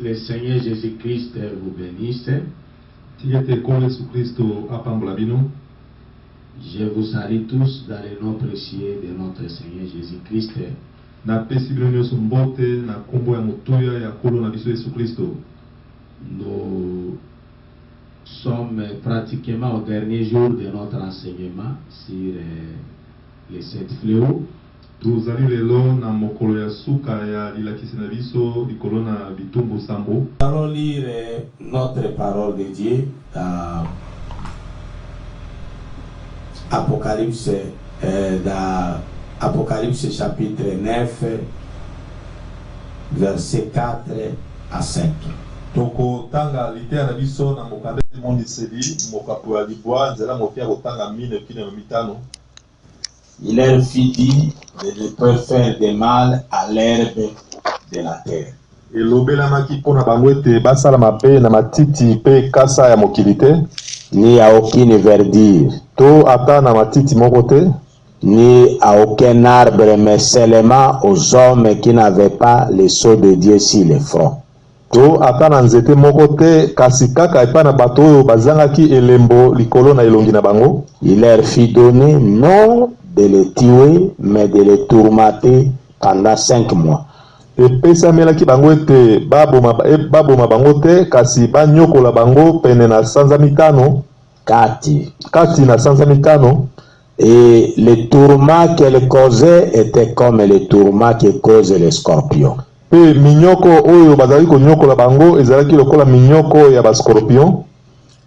Le Seigneur Jésus-Christ vous bénisse. Je vous salue tous dans le nom précieux de notre Seigneur Jésus-Christ. Nous sommes pratiquement au dernier jour de notre enseignement sur les 7 fléaux. Nous allons lire notre parole de Dieu dans Apocalypse chapitre 9, verset 4 à 5. Il leur fit dire de ne pas faire de mal à l'herbe de la terre. Ni à aucune verdure, ni à aucun arbre, mais seulement aux hommes qui n'avaient pas le sceau de Dieu sur le front. Il leur fit donner non de les tuer, mais de les tourmenter pendant 5 mois. Et les tourments qu'elle causait étaient comme les tourments que causent les scorpions.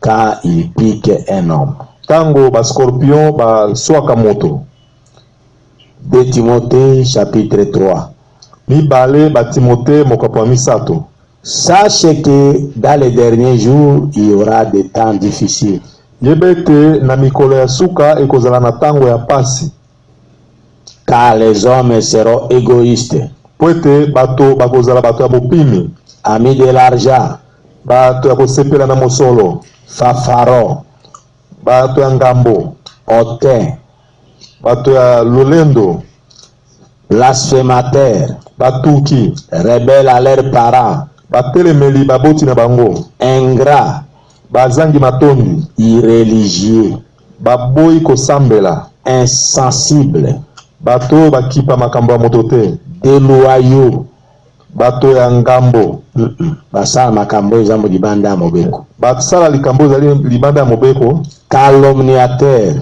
Quand il pique un homme. 2 Timothée chapitre 3. Sachez que dans les derniers jours, il y aura des temps difficiles. Car les hommes seront égoïstes, amis de l'argent, fanfarons, hautains, blasphémateurs, rebelles à leurs parents, ingrats, irréligieux, insensibles, déloyaux, calomniateurs,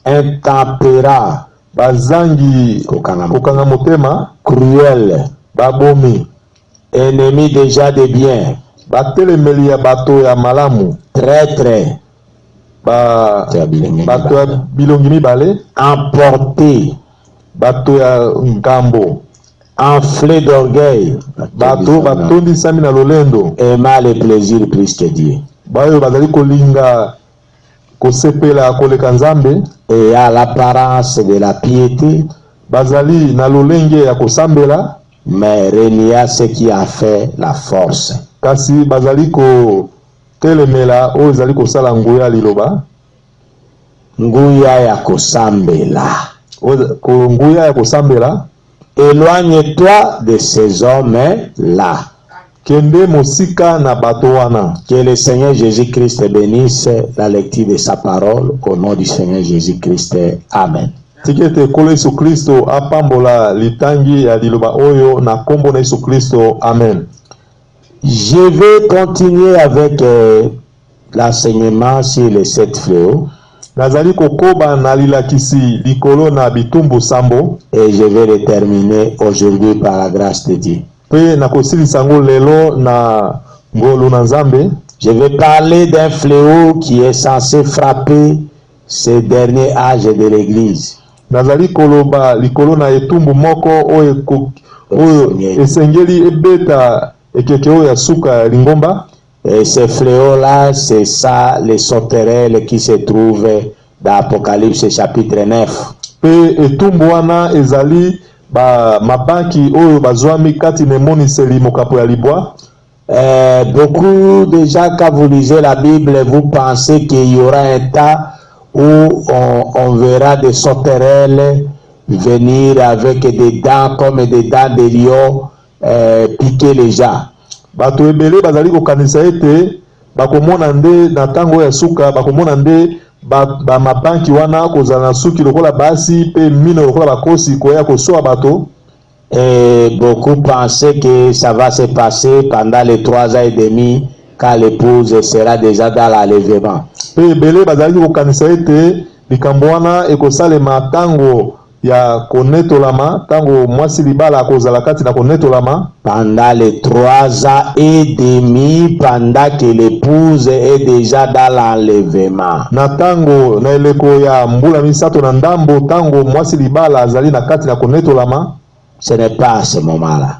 intempérats, cruels, ennemis déjà des biens, traîtres, emportés, enflés d'orgueil, aimant les plaisirs plus que Dieu, et à l'apparence de la piété, mais renia ce qui a fait la force. Nguya ya kusambela. Éloigne-toi de ces hommes-là. Que le Seigneur Jésus-Christ bénisse la lecture de sa parole au nom du Seigneur Jésus-Christ. Amen. Je vais continuer avec l'enseignement sur les 7 fléaux. Nazali kokoba na lilakisi likolo na bitumbu sambo. Et je vais le terminer aujourd'hui par la grâce de Dieu. Pe na kosilisa ngo lelo na ngolu na Nzambe. Je vais parler d'un fléau qui est censé frapper ces derniers âges de l'Église. Nazali koloba likolo na etumbu moko oyo esengeli ebeta ekeke oyo ya suka lingomba. Et ce fléau-là, c'est ça, les sauterelles qui se trouvent dans Apocalypse chapitre 9. Pe etumbu wana ezali ba mabanki oyo bazwami kati na moniseli mokapo ya libwa. Beaucoup déjà, quand vous lisez la Bible, vous pensez qu'il y aura un temps où on verra des sauterelles venir avec des dents comme des dents de lion, piquer les gens. Bato ebele bazali kokanisa ete bakomona nde na tango ya suka bakomona nde ba mabanki wana kozala na suki lokola basi pe mino lokola bakosi koya kosoa bato. Et beaucoup pensaient que ça va se passer pendant les 3 ans et demi quand l'épouse sera déjà dans l'enlèvement. Pe ebele bazali kokanisa ete likambo wana ekosalema tango ya konetolama, tango mwasi libala kozala kati na konetolama. Pendant les 3 ans et demi, pendant que l'épouse est déjà dans l'enlèvement. Na tango na eleko ya mbula misato na ndambo, tango mwasi libala azali na kati na konetolama. Ce n'est pas à ce moment-là.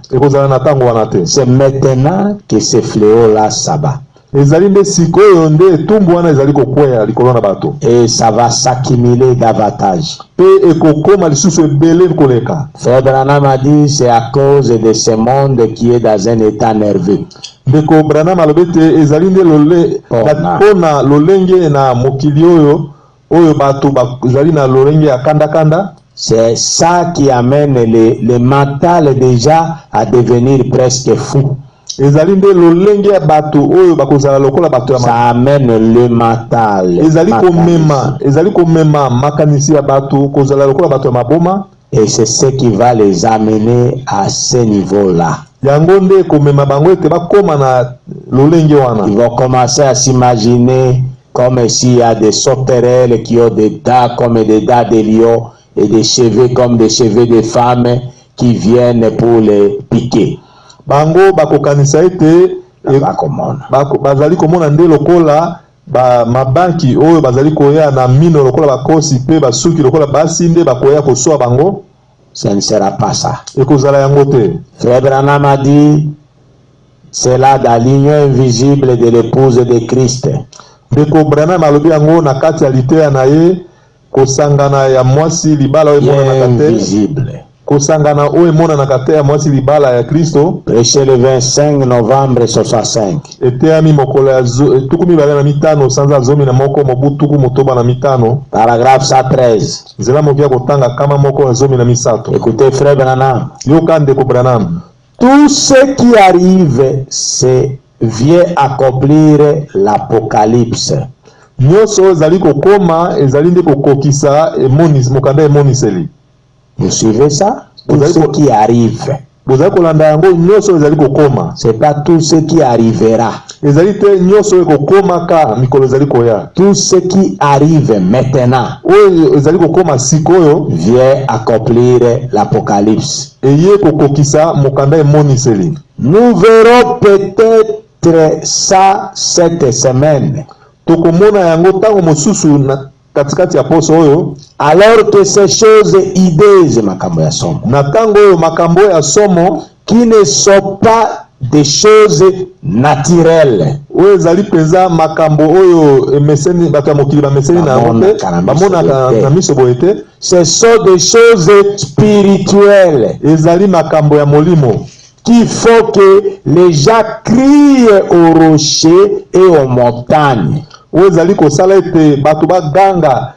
C'est maintenant que ce fléau-là s'abat. Et ça va s'accumuler davantage. Frère Branham a dit c'est à cause de ce monde qui est dans un état nerveux. C'est ça qui amène le mental déjà à devenir presque fou. Ça amène le mental. Et c'est ce qui va les amener à ce niveau-là. Ils vont commencer à s'imaginer comme s'il y a des sauterelles qui ont des dents comme des dents de lion et des cheveux comme des cheveux de femmes qui viennent pour les piquer. Bango bakokanisa ete bazali komona nde lokola ba mabanki oyo bazali koya na mino lokola bakosi pe basuki lokola basi nde bakoya kosoa bango. Ce ne sera pas ça. Ekozala yango te. Frère Branham a dit c'est là dans l'union invisible de l'épouse de Christ. Ndeko Branham alobi yango na kati ya liteya na ye kosangana ya mwasi libala oyo mona na kate kosangana oyo mona na kate ya mwasi libala ya Kristo. Prêché le 25 novembre 65. Eteyami mokolo ya tukumi bale na mitano sanza zomi na moko mobutuku motoba na mitano. Paragraphe 113. Nzela mokia kotanga kama moko ya zomi na misato. Écoutez frère Branham. Yoka ndeko Branham. Tout ce qui arrive c'est vient accomplir l'Apocalypse. Nyoso ezali kokoma ezali nde kokokisa emonis mokanda emoniseli. Vous suivez ça? Tout ce qui arrive. Bozali kolanda yango nyoso ezali kokoma. C'est pas tout ce qui arrivera. Ezali te nyoso ekokoma ka mikolo ezali koya. Tout ce qui arrive maintenant. Oyo ezali kokoma sikoyo vient accomplir l'Apocalypse. Eye kokokisa mokanda emoniseli. Nous verrons peut-être ça cette semaine. Tokomona yango tango mosusu na katikati ya poso oyo. Alors que ces choses idées makambo ya somo. Na tango oyo makambo ya somo qui ne sont pas des choses naturelles. Oyo ezali peza makambo oyo emeseni bato ya mokili bameseni na yango te bamona na miso boye te. Ce sont des choses spirituelles. Ezali makambo ya molimo. Qu'il faut que les gens crient aux rochers et aux montagnes. Ezali kosala ete bato baganga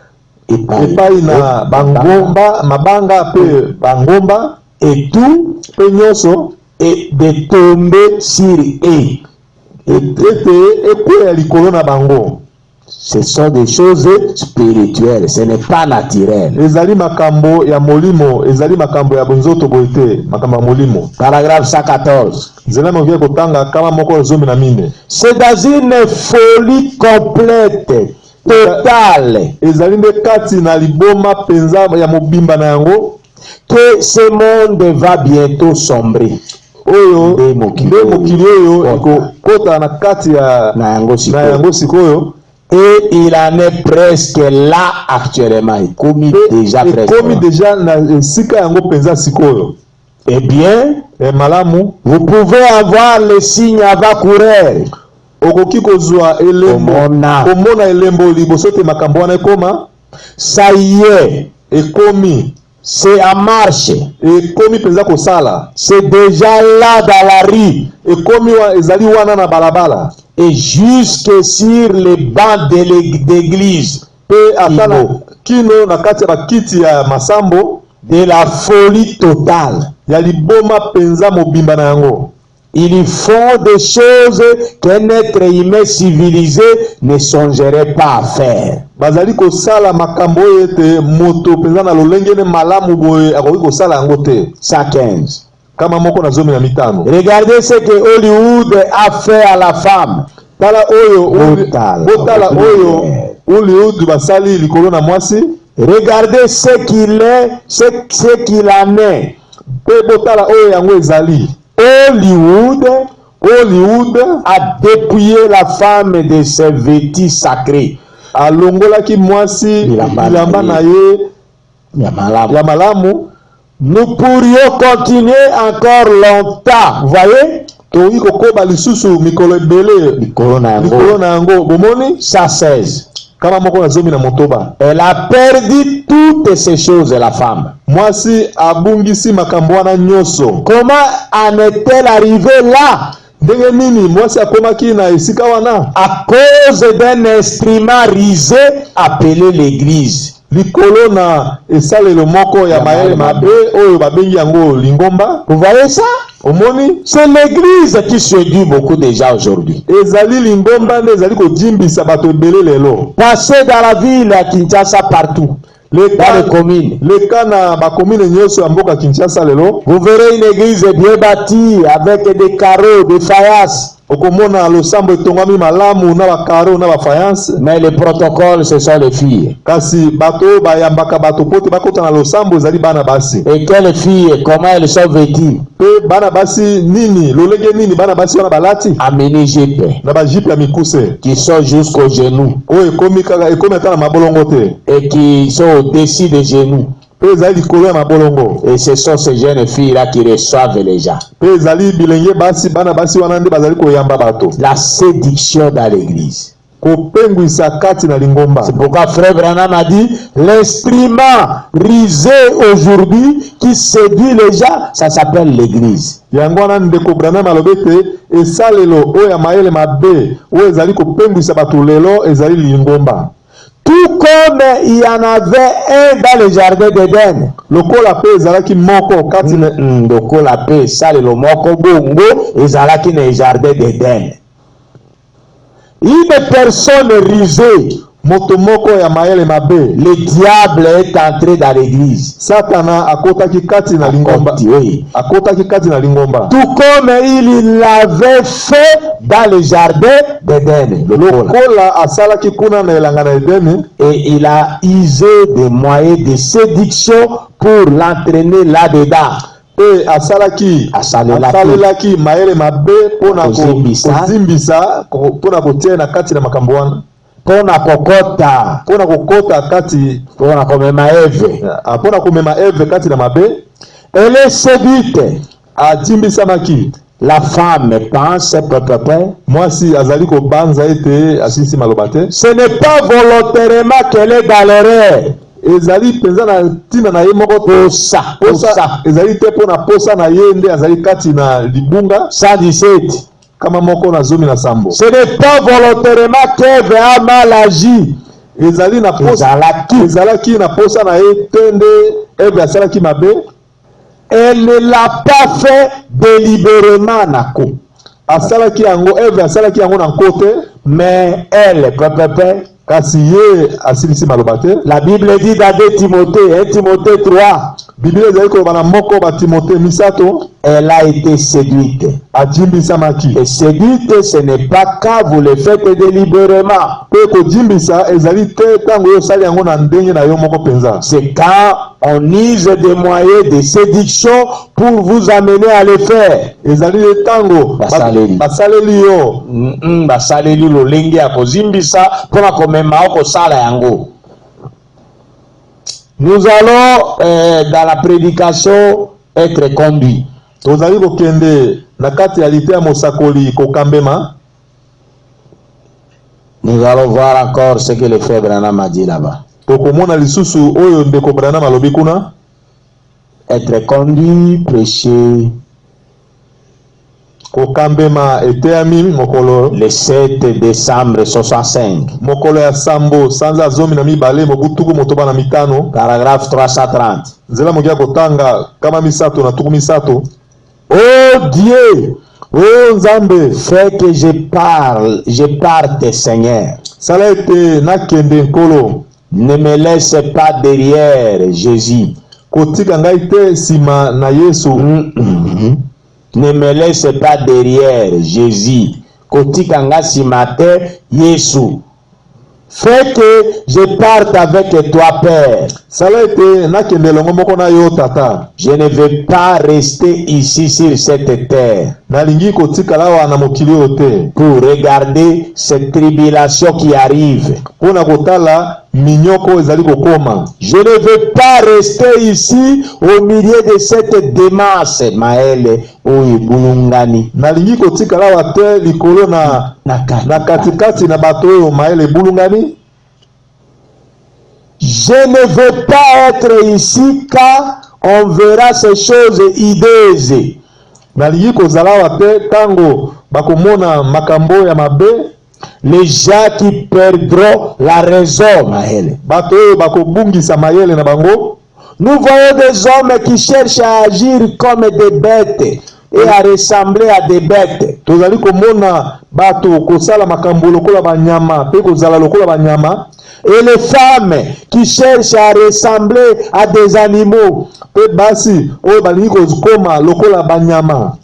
epai na bangomba mabanga pe bangomba et tout pe nyoso et de tomber sur eux. Ete ekweya likolo na bango. Ce sont des choses spirituelles, ce n'est pas naturel. Ezali makambo ya molimo, ezali makambo ya bonzoto boite, makambo ya molimo. Paragraphe 114. Zela mokia kotanga kama moko zomi na mine. C'est dans une folie complète totale ezali nde kati na liboma penza ya mobimba na yango que ce monde va bientôt sombrer. oyo Nde mokili oyo kota. ekokota na kati ya Na yango sikoyo. yango sikoyo. Et il en est presque là actuellement. Il commis déjà presque. ekomi là. deja na esika yango penza sikoyo. Eh bien, Malamu vous pouvez avoir le signe avant-coureur. okoki kozwa elembo komona elembo liboso te makambo wana ekoma. Ça y est, Ekomi c'est en marche. ekomi penza kosala. C'est déjà là dans la rue. Ekomi ezali wana na balabala. Et jusque sur les bancs d'église. Pe atala kino na kati ya bakiti ya masambo. De la folie totale. Ya liboma penza mobimba na yango. Ils font des choses qu'un être humain civilisé ne songerait pas à faire. Bazali kosala makambo ete moto penza na lolenge ne malamu boye akoki kosala yango te. 115. Kama moko na zomi na mitano. Regardez ce que Hollywood a fait à la femme. Tala oyo botala oyo Hollywood basali likolo na mwasi. Regardez ce qu'il est, ce qu'il en est. Pe botala oyo yango ezali. Hollywood a dépouillé la femme de ses vêtus sacrés. Alongolaki mwasi bilamba na ye ya malamu. Nous pourrions continuer encore longtemps. Vous voyez? Toyi kokoba lisusu mikolo ebele likolo na yango bomoni 116. Kama moko na zomi na motoba. Elle a perdu toutes ces choses, la femme. Mwasi abungisi makambo wana nyoso. Comment en est-elle arrivée là? Ndenge nini mwasi akomaki na esika wana? À cause d'un instrument risé appelé l'église. Likolo na esalelo moko ya mayele mabe oyo babengi yango lingomba. Vous voyez ça? Omoni? C'est l'église qui séduit beaucoup de gens aujourd'hui. Ezali lingomba nde ezali kojimbisa bato ebele lelo. Passez dans la ville à Kinshasa partout. Dans les communes. Le cas na ba commune nyoso ya mboka Kinshasa lelo. Vous verrez une église bien bâtie avec des carreaux, des faïences. Okomona losambo etongami malamu na ba carreaux na ba faïences. Mais le protocole ce sont les filles. Kasi bato bayambaka bato pote bakota na losambo ezali bana basi. Et quelles filles, comment elles sont vêtues? Pe bana basi nini lolenge nini bana basi wana balati? En mini jupe. Na ba jupe ya mikuse. Qui sont jusqu'aux genoux. Oyo ekomi kaka na mabolongo te. Et qui sont au-dessus des genoux. Et ce sont ces jeunes filles-là qui reçoivent les gens. La séduction dans l'église. C'est pourquoi Frère Branham a dit, l'instrument risé aujourd'hui qui séduit les gens, ça s'appelle l'église. Tout comme il y en avait un dans le jardin d'Éden. Lokola pe ezalaki moko kati na lokola pe sale lo moko bongo ezalaki na jardin d'Éden. Une personne risée, moto moko ya mayele mabe, le diable est entré dans l'église. Satana akotaki kati na lingomba. Akotaki kati na lingomba. Tout comme il l'avait fait dans le jardin d'Éden. Lokola asalaki kuna na elanga na Eden. Et il a usé des moyens de séduction pour l'entraîner là-dedans. Et asalaki mayele mabe pona kozimbisa pona kotia na kati na makambo wana. Pona kokota kati pona komema Eve. Pona komema Eve kati na mabe. Elle est séduite. Ajimbisa maki. La femme pense mwasi azali ko banza ete asisi malobate. Ce n'est pas volontairement qu'elle est dans l'erreur. Ezali penza na tina na ye moko posa ezali te pona posa na ye nde azali kati na libunga 117 kama moko na zomi na sambo. Ce n'est pas volontairement qu'Ève a mal agi. Ezali na posa ezalaki na posa na ye tende Ève asalaki mabe. Elle ne l'a pas fait délibérément nako. Asalaki yango Ève asalaki yango na côté mais elle kasi ye asilisi malobate. La Bible dit dans 2 Timothée, 1 Timothée 3. Biblia ezali koloba na moko ba Timothée misato. Elle a été séduite. Ajimbisamaki. Et séduite, ce n'est pas quand vous le faites délibérément. C'est quand on use des moyens de séduction pour vous amener à le faire. Basaleli lolenge ya kozimbisa pona komema okosala yango. Nous allons dans la prédication être conduits. Tozali kokende na kati ya litea mosakoli kokambema. Nous allons voir encore ce que le frère Branham a dit là-bas. Tokomona lisusu oyo ndeko Branham alobi kuna. Être conduit, prêcher. Kokambema eteami mokolo le 7 décembre 65. Mokolo ya sambo sanza zomi na mibale mobutuku motoba na mitano. Paragraphe 330. Nzela mokia kotanga kama misato na tuku misato. Oh Dieu, oh Nzambe, fais que je parte, Seigneur. Salete na kende nkolo. Ne me laisse pas derrière Jésus. Kotika ngai te sima na Yesu. Ne me laisse pas derrière Jésus. Kotika ngai sima te Yesu. Fais que je parte avec toi, Père. Je ne veux pas rester ici sur cette terre pour regarder cette tribulation qui arrive. Je ne veux pas rester ici au milieu de cette démence. Maël Bulungani. Je ne veux pas être ici quand on verra ces choses hideuses. Les gens qui perdront la raison, Maël. Nous voyons des hommes qui cherchent à agir comme des bêtes et à ressembler à des bêtes. Et les femmes qui cherchent à ressembler à des animaux.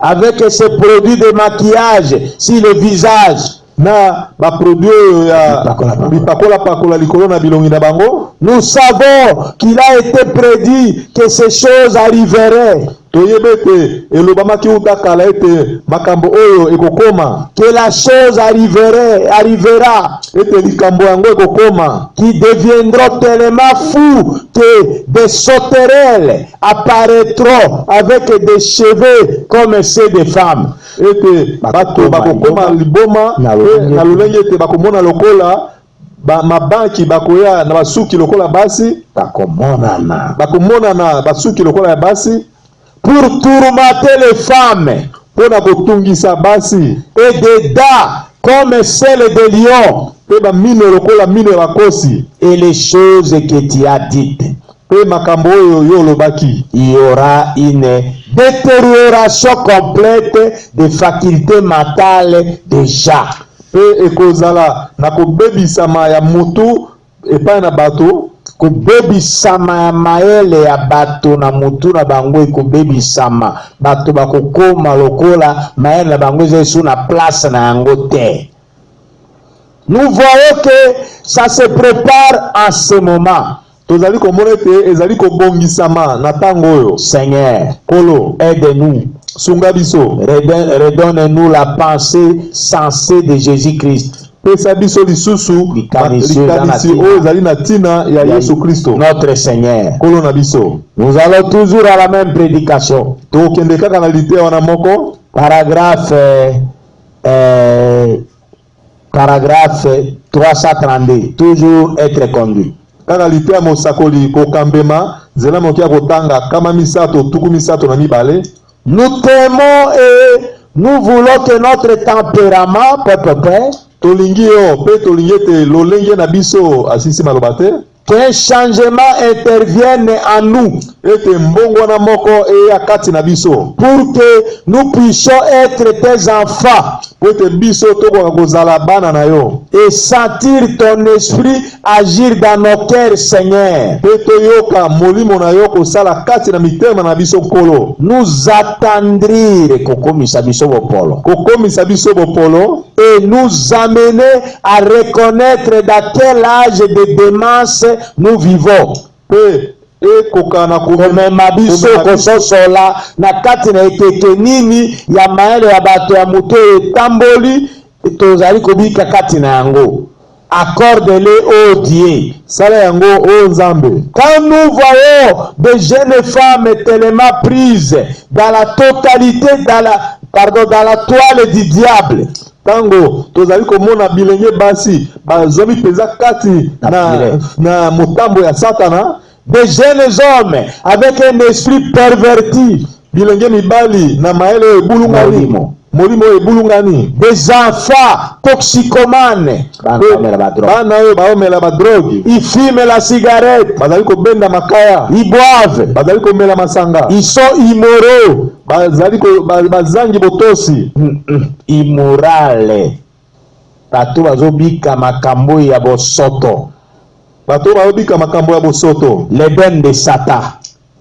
Avec ces produits de maquillage sur le visage. Nous savons qu'il a été prédit que ces choses arriveraient. Que la chose arrivera. Qui deviendront tellement fous que des sauterelles apparaîtront avec des cheveux comme ceux des femmes. Mabanki bakoya na basuki lokola basi bakomonana basuki lokola basi pour tourmenter les femmes pona kotungisa basi et des dents comme celles de lions pe ba mino lokola mino ya bakosi et les choses que tu as dites. Pe makambo oyo yo lobaki. Il y aura une détérioration complète des facultés mentales des gens. Pe ekozala na kobebisama ya mutu epai na bato. Kobebisama ya maele ya bato na mutu na bango ekobebisama. Bato bakokoma lokola maele na bango ezo na place na yango te. Nous voyons que ça se prépare en ce moment. Tozali komona te ezali kobongisama na tango oyo. Seigneur, Kolo, aide-nous. Sungabiso, redonne-nous la pensée sensée de Jésus-Christ. Pesabiso lisusu likanisi oyo ezali na tina ya Yesu Kristo. Notre Seigneur. Kolo na biso. Nous allons toujours à la même prédication. Tokende kaka na litea wana moko. Paragraphe 332. Toujours être conduit. Kaka litea mosakoli kokambema zela mokia kotanga kama misato tuku misato na mibale. Nous t'aimons et nous voulons que notre tempérament, qu'un changement intervienne en nous pour que nous puissions être tes enfants po ete biso tokoka kozala bana na yo et sentir ton esprit agir dans nos cœurs, Seigneur. mpe toyoka molimo na yo kosala kati na mitema na biso nkolo Nous attendrir kokomisa biso bopolo kokomisa biso bopolo et nous amener à reconnaître dans quel âge de démence nous vivons. mpe ekoka na Komema biso kososola na kati na ekeke nini ya maele ya bato ya moto etamboli tozali kobika kati na yango. Accorde-le au Dieu. sala yango oyo nzambe. Quand nous voyons des jeunes femmes tellement prises dans la totalité, dans la toile du diable, tango tozali komona bilenge basi bazomi penza kati na motambo ya satana, des jeunes hommes avec un esprit perverti, bilenge mibali na maele ebulungani molimo ebulungani, des enfants toxicomanes, bana oyo baomela badrogue, ils fument la cigarette, bazali kobenda makaya, ils boivent, bazali komela masanga, ils sont immoraux, bazangi botosi, immorale, bato bazobika makambo ya bosoto, bato bazobika makambo ya bosoto, l'Éden de Satan,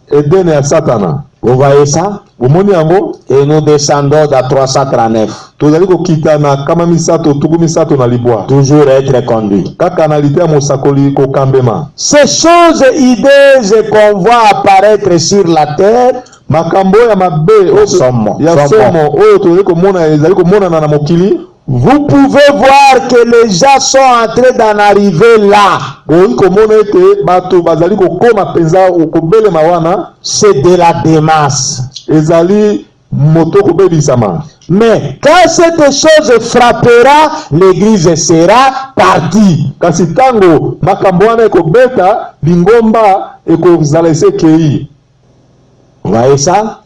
Eden ya satana. Vous voyez ça? Omoni yango? Et nous descendons dans 339. Tozali kokita na kama misato tuku misato na libwa. Toujours être conduit. Kaka na lite ya mosakoli kokambema. Ces choses hideuses qu'on voit apparaître sur la terre, makambo ya mabe ya somo oyo tozali komona ezali komonana na mokili. Vous pouvez voir que les gens sont en train d'en arriver là. C'est de la démasse. Mais quand cette chose frappera, l'église sera partie. Vous voyez ça?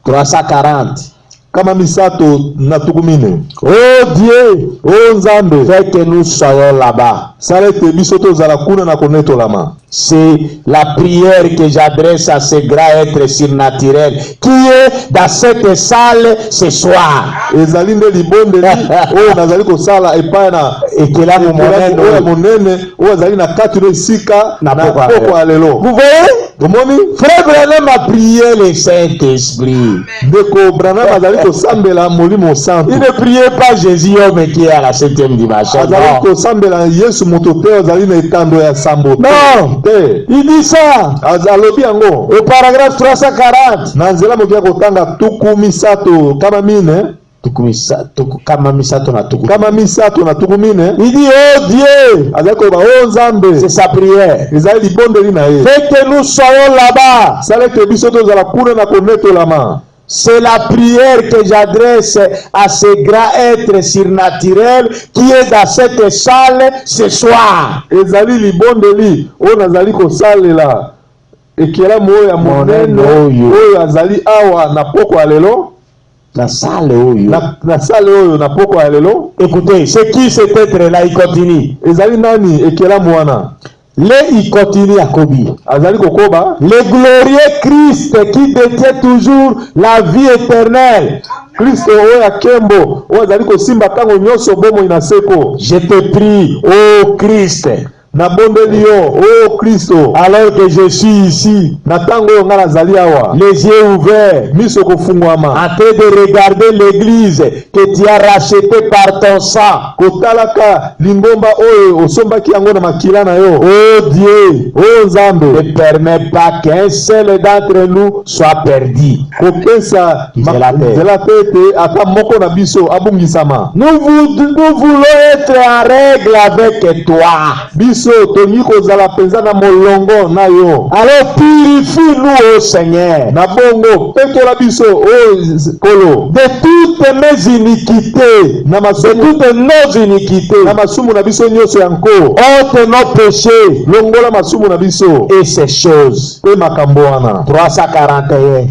340. Kama misato na tukumine. Oh Dieu, oh Nzambe, fais que nous soyons là-bas. Salete bisoto zalakuna na koneto lama. C'est la prière que j'adresse à ce grand être surnaturel qui est dans cette salle ce soir. Ezali nde libonde o nazali ko sala epana ekela monene o azali na kati no sika na poko alelo. Vous voyez? Frère Branham a prié le Saint-Esprit. Ndeko Branham azali ko sambela molimo santo. Il ne priait pas Jésus homme qui est à la 7e dimension. Azali ko sambela Yesu motote azali na etando ya sambo. Non. Il dit ça au paragraphe 340. Nanzela mokia kotanga tuku misato kama mine. Kama misato na tuku mine. Il dit oh Dieu, c'est sa prière. Fait que nous soyons là-bas. C'est la prière que j'adresse à ce grand être surnaturel qui est dans cette salle ce soir. Ezali libondeli o nazali ko salela ekela moya monene oyo azali awa na poko alelo na salle oyo na salle oyo na poko alelo. Écoutez, c'est qui cet être là? Il continue. Ezali nani ekela mwana? Il continue à Kobi. Le glorieux Christ qui détient toujours la vie éternelle. Je te prie, ô Christ, oh Christ, alors que je suis ici, les yeux ouverts, en train de regarder l'église que tu as rachetée par ton sang. Oh Dieu, ne permets pas qu'un seul d'entre nous soit perdu. Nous voulons être en règle avec toi. Alors purifie-nous, ô Seigneur, de toutes mes iniquités, de toutes nos iniquités, ôte nos péchés et ces choses. 341.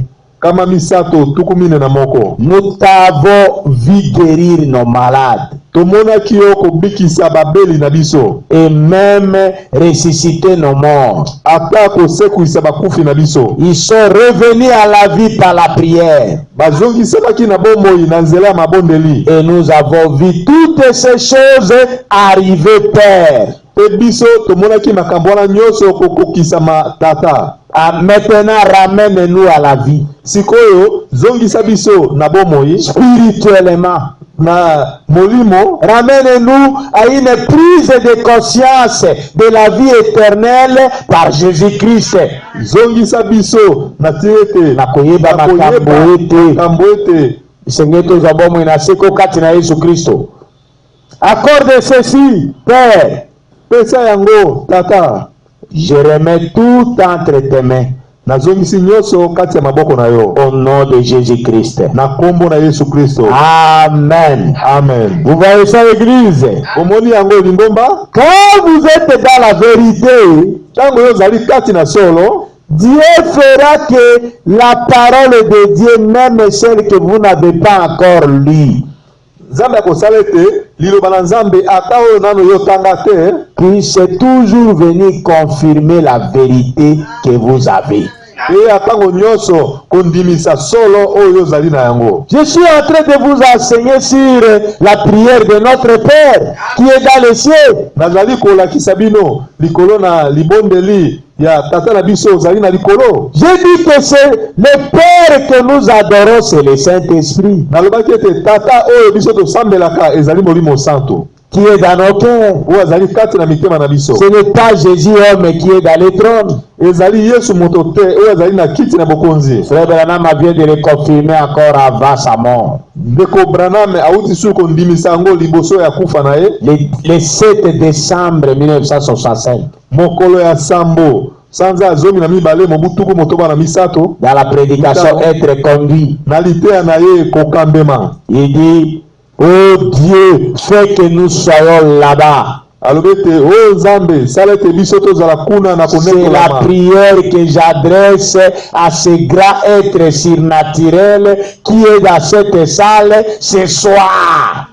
Nous t'avons vu guérir nos malades. tomonaki yo kobikisa babeli na biso et même ressusciter nos morts. ata kosekwisa bakufi na biso. Ils sont revenus à la vie par la prière. Bazongisamaki na bomoi na nzela ya mabondeli. Et nous avons vu toutes ces choses arriver, Père. Pe biso tomonaki makambo wana nyonso kokokisama tata. Maintenant, ramène-nous à la vie. Sikoyo zongisa biso na bomoi spirituellement. Na molimo, ramène-nous à une prise de conscience de la vie éternelle par Jésus-Christ. Zongisa biso na tiete na koyeba makambo ete Seigneur tozabomo ina seko kati na Yesu Kristo. Accorde ceci, Père. Pesa yango tata. Je remets tout entre tes mains. Nazongisi nyonso kati ya maboko na yo. Au nom de Jésus-Christ. Na kombo na Yesu Kristo. Amen. Amen. Vous voyez ça, l'église? Omoni yango lingomba? Quand vous êtes dans la vérité, tango yo zali kati na solo, Dieu fera que la parole de Dieu, même celle que vous n'avez pas encore lue, Nzambe akosala ete liloba na Nzambe ata oyo nano yo tanga te, puisse toujours venir confirmer la vérité que vous avez. Et atango nyonso kondimisa solo oyo zali na yango. Je suis en train de vous enseigner sur la prière de notre Père qui est dans les cieux. Nazali kolakisa bino likolo na libondeli ya tata na biso zali na likolo. Je dis que c'est le Père que nous adorons, c'est le Saint-Esprit. Nalobaki ete tata oyo biso tosambelaka ezali molimo santo qui est dans nos cœurs. Ce n'est pas Jésus homme qui est dans les trônes. Frère Branham vient de le confirmer encore avant sa mort. Le 7 décembre 1965. Dans la prédication être conduit, il dit: oh Dieu, fais que nous soyons là-bas. C'est la prière que j'adresse à ce grand être surnaturel qui est dans cette salle ce soir.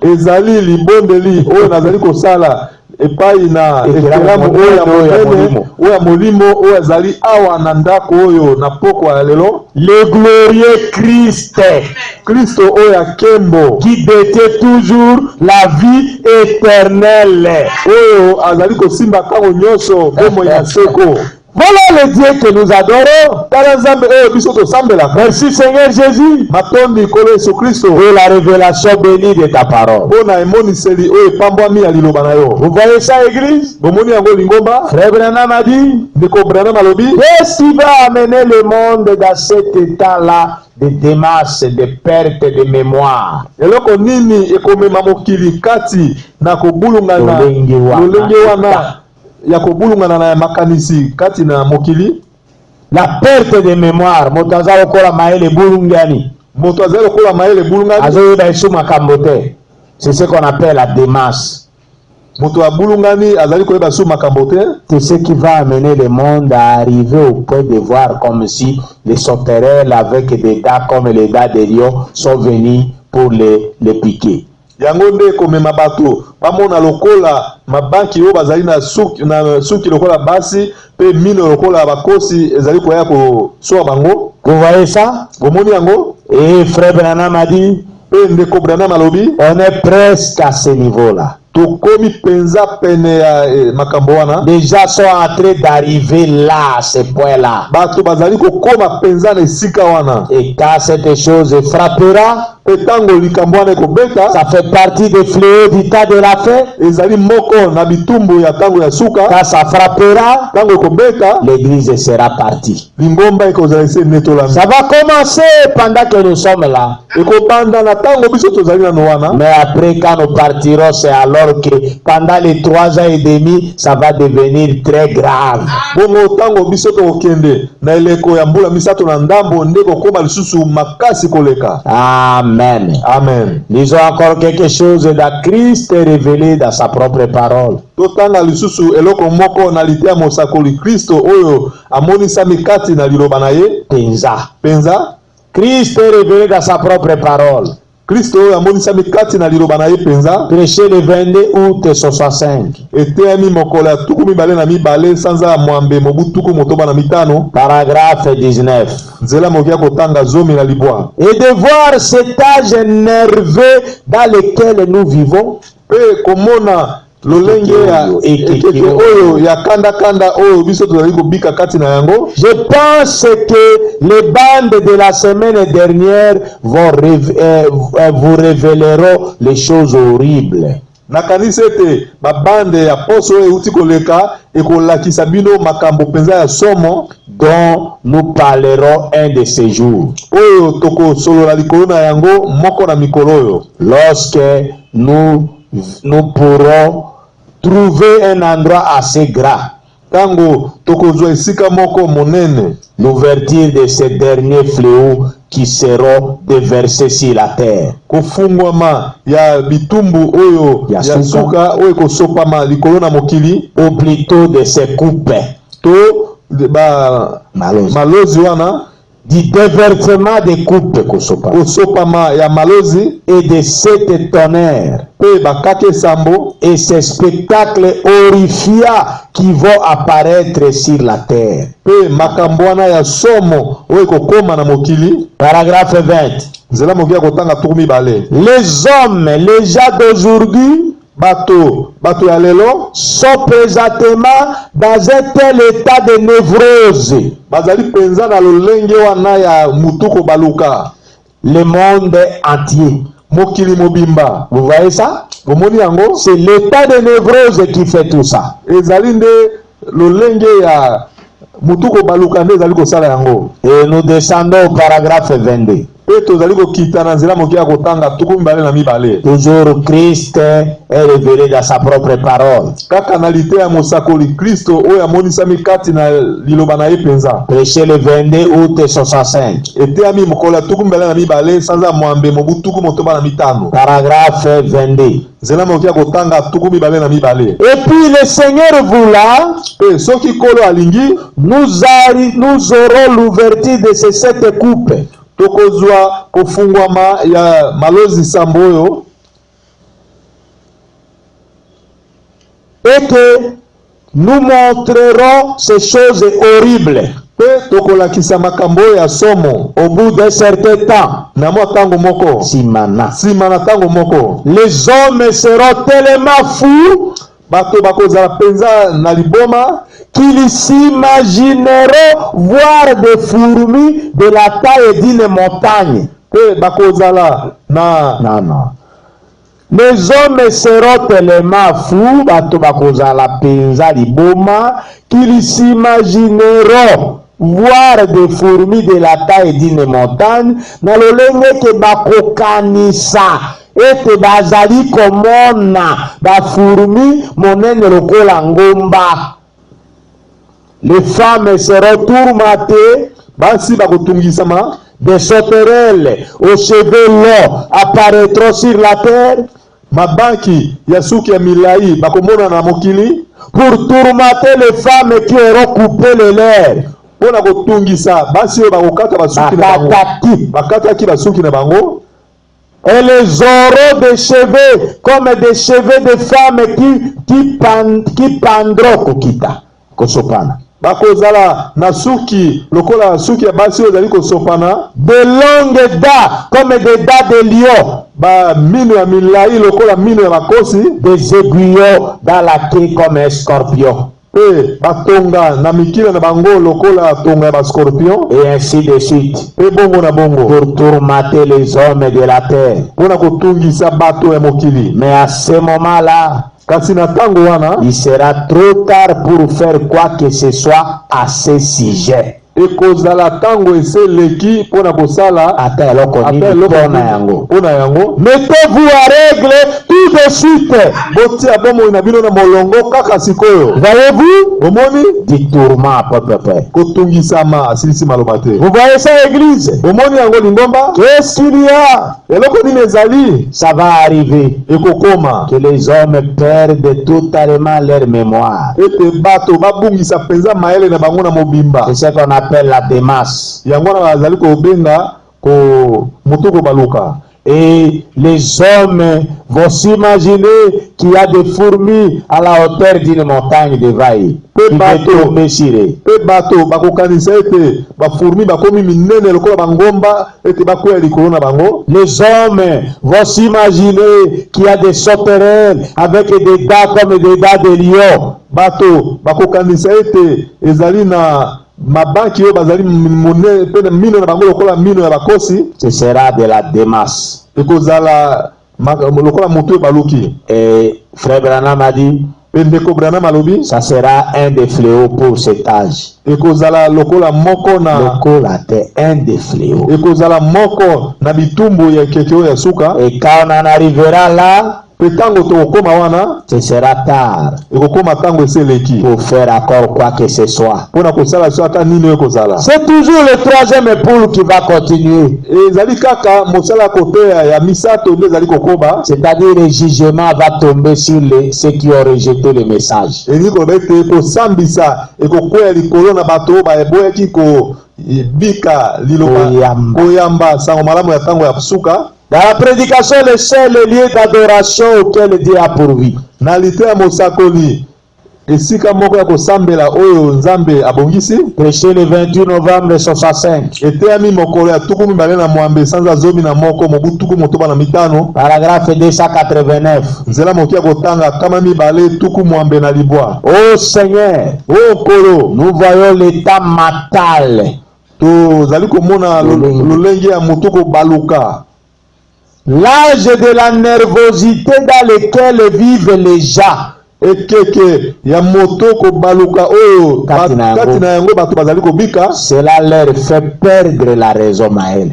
epai na ekelamu oya molimo oyo azali awa na ndako oyo na poko ya lelo. Le glorieux Christ, Kristo oyo akembo qui détient toujours la vie éternelle, oyo azali kosimba kango nyonso bomoi ya seko. Voilà le Dieu que nous adorons. Merci Seigneur Jésus pour la révélation bénie de ta parole. Vous voyez ça, église? Frère Branham a dit: qu'est-ce qui va amener le monde dans cet état-là de démasse, de perte de mémoire? Ya kobulungana na makanisi kati na mokili. La perte de mémoire. Moto azali kola maele bulungani. Moto azali kola maele bulungani. Azali ba isu makambote. C'est ce qu'on appelle la démasse. Moto abulungani azali koyeba su makambote. C'est ce qui va amener le monde à arriver au point de voir comme si les sauterelles avec des dents comme les dents de lion sont venus pour les piquer. Yango nde komema bato bamona lokola mabanki oyo bazali na suki lokola basi pe mino lokola bakosi ezali koya kosoa bango. Vous voyez ça? Bomoni yango? Et frère Branham a dit: pe ndeko Branham alobi, on est presque à ce niveau-là. Les gens sont en train d'arriver là, à ce point-là. Et quand cette chose frappera, ça fait partie des fléaux du temps de la fin. Quand ça frappera, l'église sera partie. Ça va commencer pendant que nous sommes là. Mais après, quand nous partirons, c'est alors que pendant les 3 ans et demi, ça va devenir très grave. Amen. Amen. Lisons encore quelque chose dans Christ révélé dans sa propre parole. Penza. Christ est révélé dans sa propre parole. Kristo oyo amonisami kati na liloba na ye penza. Prêché le 22 août 65. Eteyami mokolo ya tuku mibale na mibale sanza mwambe mobu tuku motoba na mitano. Paragraphe 19. Nzela mokia kotanga zomi na libwa. Et de voir cet âge nerveux dans lequel nous vivons. Pe komona lolenge ya ekeke oyo ya kanda oyo biso tozali kobika kati na yango. Je pense que les bandes de la semaine dernière vous révéleront les choses horribles. Nakanisi ete babande ya poso oyo euti koleka ekolakisa bino makambo penza ya somo dont nous parlerons un de ces jours. Oyo tokosolola likolo na yango moko na mikolo oyo. Lorsque nous pourrons trouver un endroit assez grand. Tango tokozwa esika moko monene. L'ouverture de ces derniers fléaux qui seront déversés sur la terre. Kofungwama ya bitumbu oyo ya suka oyo kosopama likolo na mokili. Ou plutôt de ces coupes. To ba malozi wana. Du déversement des coupes kosopama ya malozi et de sept tonnerres pe bakake sambo et ces spectacles horrifiants qui vont apparaître sur la terre. Pe makambwana ya somo oyo kokoma na mokili. Paragraphe 20. Nzela mokia kotanga tuku mibale. Les hommes, les gens d'aujourd'hui, bato ya lelo sont présentement dans un tel état de névrose. Bazali penza na lolenge wana ya mutuko baluka. Le monde entier. Mokili mobimba. Vous voyez ça? Bomoni yango? C'est l'état de névrose qui fait tout ça. Ezali nde lolenge ya mutuko baluka nde ezali kosala yango. Et nous descendons au paragraphe 22. Toujours Christ est révélé dans sa propre parole. Prêché le 22 août 65. Paragraphe 22. Et puis le Seigneur voula, nous aurons l'ouverture de ces 7 coupes. Tokozwa kofungwama ya malozi samboyo. Et que nous montrerons ces choses horribles. Pe tokolakisa makambo ya somo au bout d'un certain temps. Na mwa tango moko. Simana tango moko. Les hommes seront tellement fous bato bakozala penza na liboma qu'ils s'imagineront voir des fourmis de la taille d'une montagne. Bakozala na non. Les hommes seront tellement fous, bato bakozala penza liboma, qu'ils s'imagineront voir des fourmis de la taille d'une montagne. Na lolenge ke bakokanisa ete bazali komona ba fourmi monene lokola ngomba. Les femmes seront tourmentées, basi bakotungisama, des sauterelles aux cheveux longs apparaîtront sur la terre. Mabanki ya suki ya milai bakomona na mokili, pour tourmenter les femmes qui auront coupé le lait. Pona kotungisa basi yo bakokata basuki na bango, bakataki basuki na bango. Et les auront des cheveux comme des cheveux de femmes qui pendront kokita kosopana. Bakozala na suki lokola suki ya basi yo zali kosopana. De longues dents comme des dents de lion. Ba mino ya milai lokola mino ya makosi. Des aiguillons dans la queue comme un scorpion. Batonga na mikila na bango lokola tonga ba scorpion. Et ainsi de suite. Bongo na bongo. Pour tourmenter les hommes de la terre. Pona kotungisa bato ya mokili. Mais à ce moment-là, il sera trop tard pour faire quoi que ce soit à ce sujet. Mettez-vous à règle tout de suite. Voyez-vous? Du tourment à peu près. Vous voyez ça, église? Qu'est-ce qu'il y a? Ça va arriver que les hommes perdent totalement leur mémoire. C'est ce qu'on appelle la démasse. Et les hommes vont s'imaginer qu'il y a des fourmis à la hauteur d'une montagne de vaille. Pe bato bakokanisa ete bafurmi bakomi minene lokola bangomba ete bakwea likolo na bango. Les hommes vont s'imaginer qu'il y a des sauterelles avec des dents comme des dents de lion. Bato bakokanisa ete ezali na mabanki oyo bazali monene pe mino na bango lokola mino ya bakosi. Ce sera de la démasse. Ekozala lokola moto baluki. Et Frère Branham a dit, ça sera un des fléaux pour cet âge. Ekozala lokola moko na lokola te un des fléaux. Ekozala moko na bitumbu ya kekeo ya suka. Et quand on en arrivera là, ce sera tard pour faire encore quoi que ce soit. C'est toujours le troisième époux qui va continuer. C'est-à-dire le jugement va tomber sur ceux qui ont rejeté le message. Dans la prédication, le seul lieu d'adoration auquel Dieu a pourvu. Prêché le 28 novembre 65. Paragraphe 289. Ô Seigneur, nous voyons l'état mental. L'âge de la nervosité dans lequel vivent les gens. Cela leur fait perdre la raison, Maël.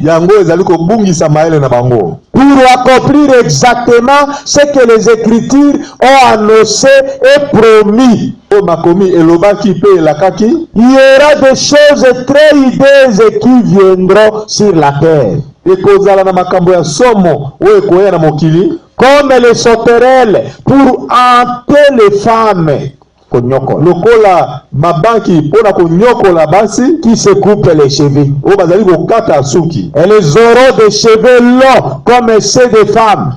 Pour accomplir exactement ce que les Écritures ont annoncé et promis. Il y aura des choses très hideuses qui viendront sur la terre. Comme les sauterelles pour hanter les femmes qui se coupent les cheveux. Elles auront des cheveux longs comme ceux des femmes.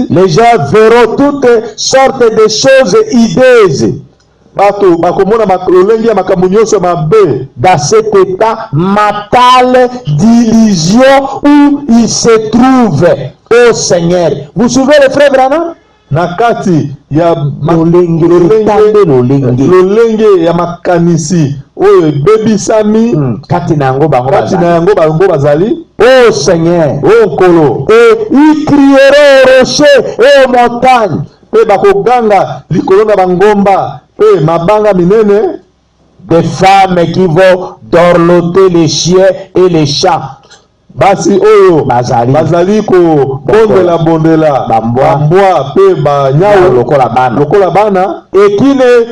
Les gens verront toutes sortes de choses hideuses. Dans cet état mental d'illusion où il se trouve, ô Seigneur. Vous suivez le frère Branham? Nakati ya lolenge ya makanisi oyo bebisami kati na yango bango bazali. Ô Seigneur, ô Nkolo, et ils crieront aux rochers et aux montagnes. Pe bakoganga likolo na bangomba pe mabanga minene. Des femmes qui vont dorloter les chiens et les chats. Basi oyo bazali ko bondela bambwa pe banyawo lokola bana, et qui ne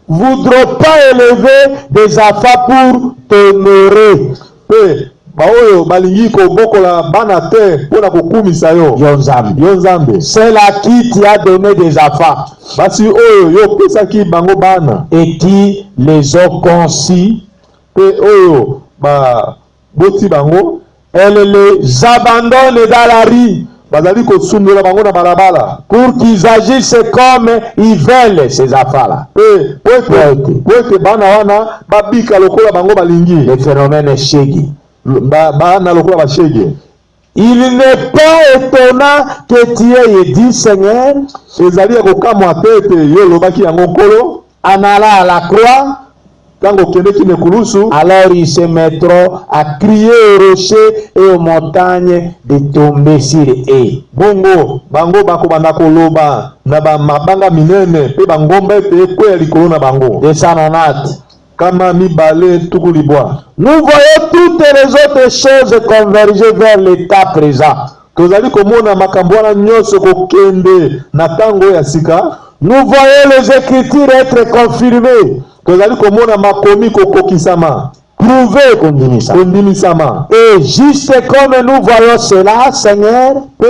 voudront pas élever des enfants pour t'honorer. Pe baoyo balingi ko bokola bana te pona kokumisa yo Nzambe. C'est là qui t'y a donné des enfants. Basi oyo yo pesaki bango bana et qui les ont conçus. Pe oyo ba boti bango. Elle les abandonne dans la rue pour qu'ils agissent comme ils veulent, ces enfants-là. Le phénomène shegi. Il n'est pas étonnant que tu aies dit, Seigneur, en allant à la croix, alors ils se mettront à crier aux rochers et aux montagnes de tomber sur eux. Bongo bango bakobanda koloba na ba mabanga minene pe bangomba pe kwea likolo na bango. Kama mibale tukulibwa. Nous voyons toutes les autres choses converger vers l'état présent. Tozali komona makambo wana nyonso kokende na tango ya sika. Nous voyons les Écritures être confirmées. Prouvé kondimisama. Et juste comme nous voyons cela, Seigneur, te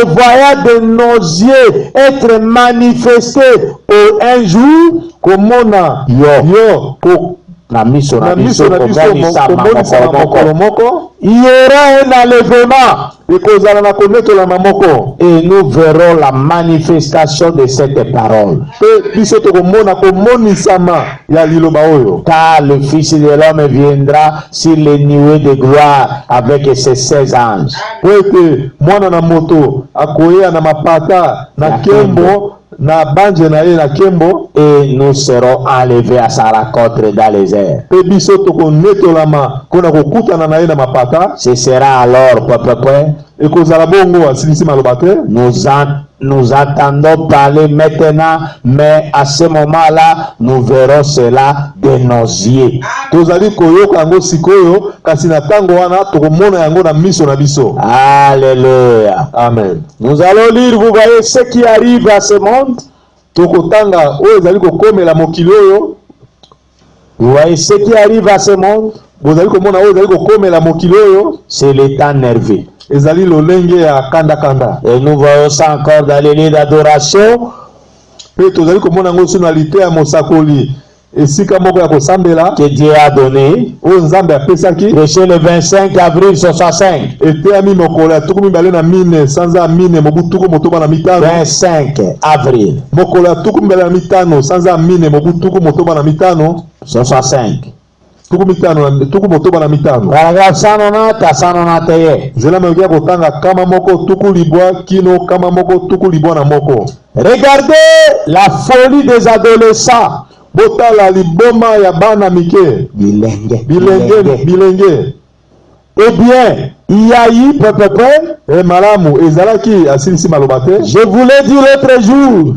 voyant de nos yeux être manifesté pour un jour, komona yo na miso na biso komonisama mokolo moko. Il y aura un enlèvement et nous verrons la manifestation de cette parole. Car le Fils de l'homme viendra sur les nuées de gloire avec ses 16 anges. Et nous serons enlevés à sa rencontre dans les airs. Ce sera alors, nous entendons parler maintenant, mais à ce moment-là, nous verrons cela de nos yeux. Alléluia. Amen. Nous allons lire, vous voyez ce qui arrive à ce monde. Vous voyez ce qui arrive à ce monde. C'est l'état nerveux. Et nous voyons ça encore dans les lieux d'adoration. Que Dieu a donné. Prêché le 25 avril 65. 25 avril 65. Paragraphe 190 à 191. Regardez la folie des adolescents. Bilenge. Eh bien, il y a eu je vous l'ai dit l'autre jour.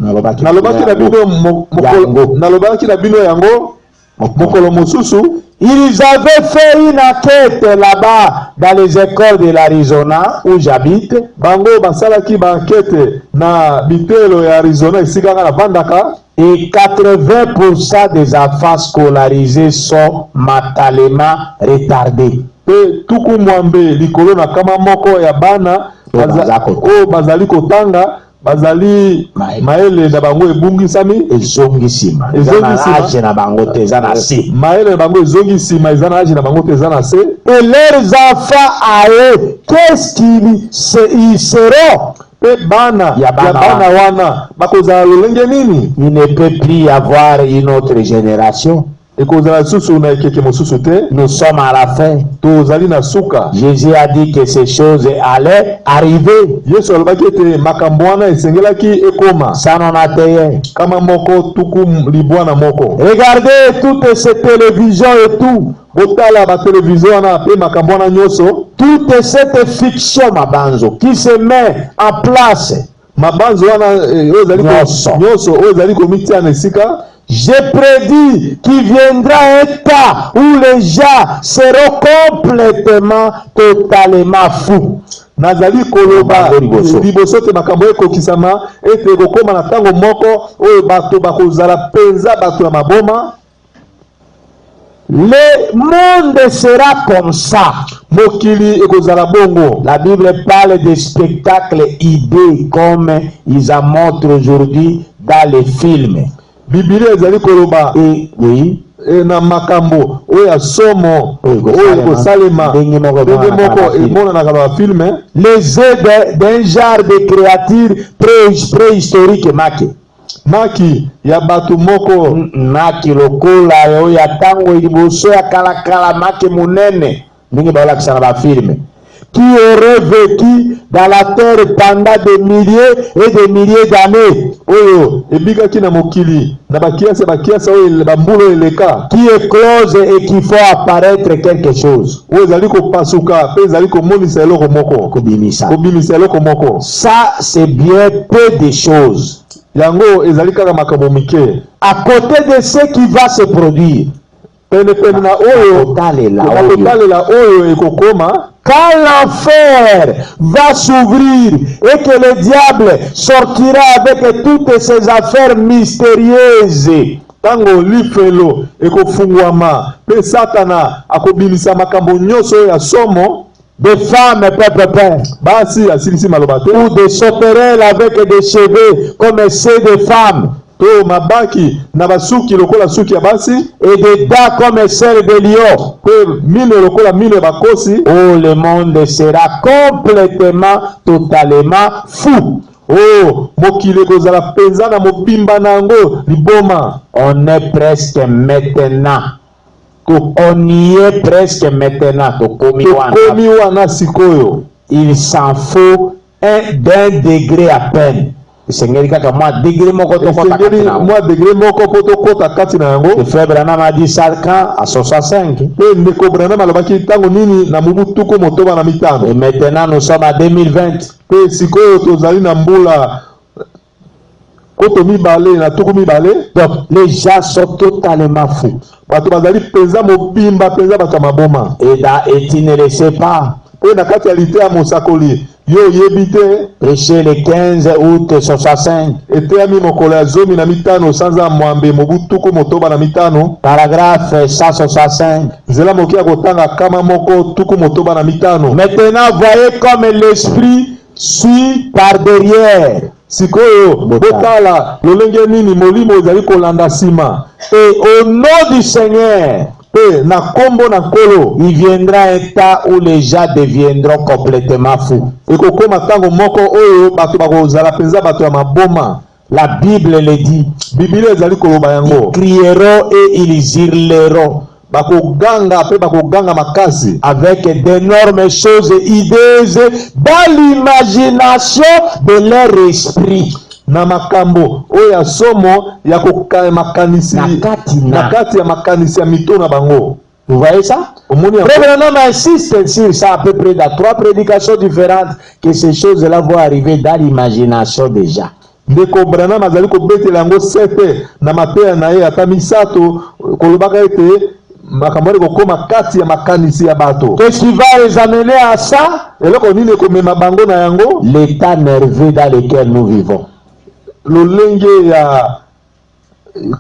Ils avaient fait une enquête là-bas dans les écoles de l'Arizona où j'habite. Et 80% des enfants scolarisés sont mentalement retardés. Bazali maele na bango ebungisami ezongisima na bango tezana se maele na bango ezongisima ezana aje na bango tezana se. Et leurs enfants à eux, qu'est-ce qu'ils seront? Bana wana bakozala lolenge nini? Il ne peut plus y avoir une autre génération. Nous sommes à la fin. Jésus a dit que ces choses allaient arriver. 191. Regardez toutes ces télévisions et tout. Toute cette fiction mabanzo qui se met en place. J'ai prédit qu'il viendra un temps où les gens seront complètement, totalement fous. Nazali koloba liboso te makambo ekokisama ete kokoma na tango moko oyo bato bakozala penza bato ya maboma. Le monde sera comme ça. Mokili ekozala bongo. La Bible parle de spectacles idées comme ils en montrent aujourd'hui dans les films. Biblia ezali koloba oui na makambo oya somo oyo kosalema ndenge moko emonanaka na filme. Les œufs d'un genre de créature préhistorique maki ya bato moko maki lokola oyo ya tango liboso ya kalakala maki munene ndenge baolakisa na bafilme qui aurait vécu dans la terre pendant des milliers et des milliers d'années. Oyo ebikaki na mokili na bakiasa oyo bambulo eleka qui éclose et qui fait apparaître quelque chose. Oyo ezali kopasuka pe ezali komonisa eloko moko kobimisa eloko moko. Ça c'est bien peu de choses. Yango ezali kaka makambo mike à côté de ce qui va se produire. Pene na oyo talela oyo ekokoma. Quand l'enfer va s'ouvrir et que le diable sortira avec toutes ses affaires mystérieuses. Tango lifelo ekofungwama pe satana akobimisa makambo nyonso ya somo. Des femmes basi asilisi malobate ou des sauterelles avec des cheveux comme ceux des femmes. to mabaki na basuki lokola suki ya basi, et des dents comme celles de lion. pe mino lokola mino ya bakosi. Oh, le monde sera complètement, totalement fou. Oh, mokili kozala penza na mobimba nango liboma. On est presque maintenant. On y est presque maintenant. Tokomi wana sikoyo. Il s'en faut d'un degré à peine. Seigneur kaka moi degré moko to kota katina. Moi degré moko poto kota katina yango. Le frère Branham a dit ça quand à 65. Pe ndeko Branham alobaki tango nini na mubutuko motoba na mitano. Et maintenant nous sommes à 2020. Pe sikoyo tozali na mbula koto mibale na tuku mibale. Donc les gens sont totalement fous. Bato bazali penza mobimba penza bato maboma. Et tu ne le sais pas. Pe na kati ya lite ya mosakoli. Yo yebite prêché le 15 août 65. Eteyami mokolo ya zomi na mitano sanza mwambe mobutuku motoba na mitano. Paragraphe 165. Nzela moki ya kotanga kama moko tuku motoba na mitano. Maintenant voyez comme l'esprit suit par derrière. Sikoyo botala lolenge nini molimo ezali kolanda sima. Et au nom du Seigneur, na kombo na kolo, il viendra un temps où les gens deviendront complètement fous. Ekokoma tango moko oyo bato bakozala penza bato ya maboma. La Bible le dit. Biblia ezali koloba yango. Ils crieront et ils hurleront. Bakoganga pe bakoganga makasi. Avec d'énormes choses hideuses dans l'imagination de leur esprit. Na makambo oya somo ya makanisi na kati ya makanisi ya mito na bango. Vous voyez ça? Frère Branham insiste sur ça à peu près dans 3 prédications différentes, que ces choses-là vont arriver dans l'imagination déjà. Ndeko Branham azali ko betela yango sepe na mateya na ye ata misato kolobaka ete makambo ko koma kati ya makanisi ya bato. Qu'est-ce qui va les amener à ça? Eloko nini ko mema bango na yango? L'état nerveux dans lequel nous vivons. Lolenge ya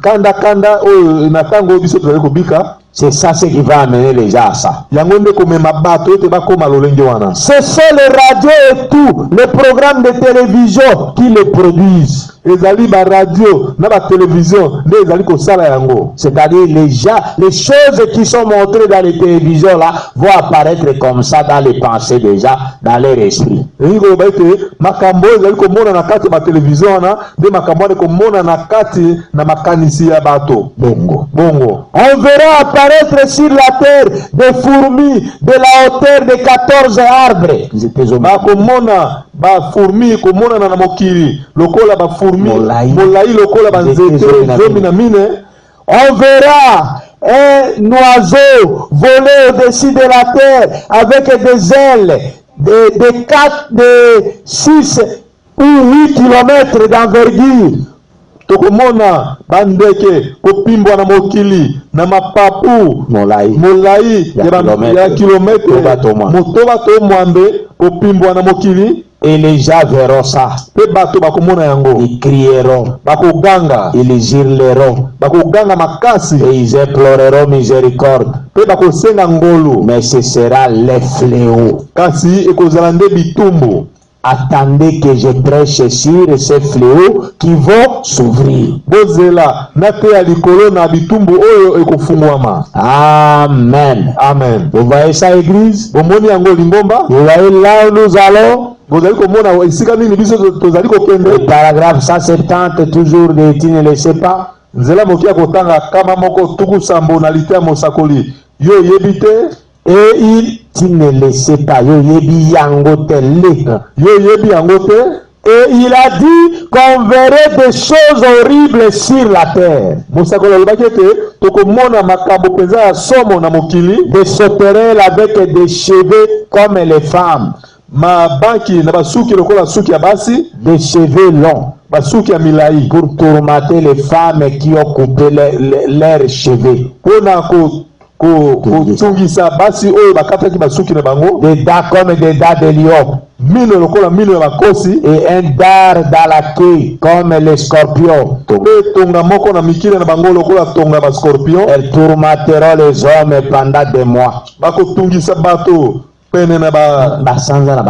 kanda oyo na tango biso tozali kobika. C'est ça ce qui va amener les gens à ça. Yango nde komema bato ete bakoma lolenge wana. Ce sont les radios et tout, les programmes de télévision qui les produisent. Ezali ba radio na ba télévision nde ezali kosala yango. C'est-à-dire les gens, les choses qui sont montrées dans les télévisions là vont apparaître comme ça dans les pensées des gens, dans leur esprit. Ngo ba ete makambo ezali komona na kati ba télévision wana nde makambo ezali komona na kati na makanisi ya bato. Bongo. On verra apparaître sur la terre des fourmis de la hauteur de 14 arbres. Bakomona ba fourmi komona na mokili lokola ba fourmi molai lokola ba nzete zomi na mine. On verra un oiseau voler au-dessus de la terre avec des ailes de 6 ou 8 km d'envergure. Tokomona bandeke kopimbwa na mokili na mapapu molai ya kilometre motoba to mwambe kopimbwa na mokili. Et les gens verront ça. Pe bato bakomona yango. Ils crieront. Bakoganga. Ils hurleront. Bakoganga makasi. Et ils imploreront miséricorde. Pe bakosenga ngolu. Mais ce sera les fléaux. Kasi ekozala nde bitumbu. Attendez que je prêche sur ces fléaux qui vont s'ouvrir. Bozela nate ya likolo na bitumbu oyo ekofungwama. Amen. Amen. Vous voyez ça, église? Bomoni yango lingomba. Vous voyez là où nous allons? Le paragraphe 170 toujours de tu ne le sais pas. Nzela mokia kotanga kama moko tuku sambo na litea mosakoli. Yo yebite. Et tu ne le sais pas. Yo yebi yango tele. Yo yebi yango te. Et il a dit qu'on verrait des choses horribles sur la terre. Mosakoli alobakete tokomona makambo penza ya somo na mokili. Des sauterelles avec des cheveux comme les femmes. Ma banki na basuki lokola suki ya basi, des cheveux longs, basuki ya milai, pour tourmenter les femmes qui ont coupé leurs cheveux. Pona ko tungisa basi oyo bakataki basuki na bango, des dents comme des dents de lion, mino lokola mino ya bakosi, et un dard dans la queue comme les scorpions. Pe tonga moko na mikile na bango lokola tonga ba scorpion. Elles tourmenteront les hommes pendant des mois. Bako tungisa bato pene na basanza.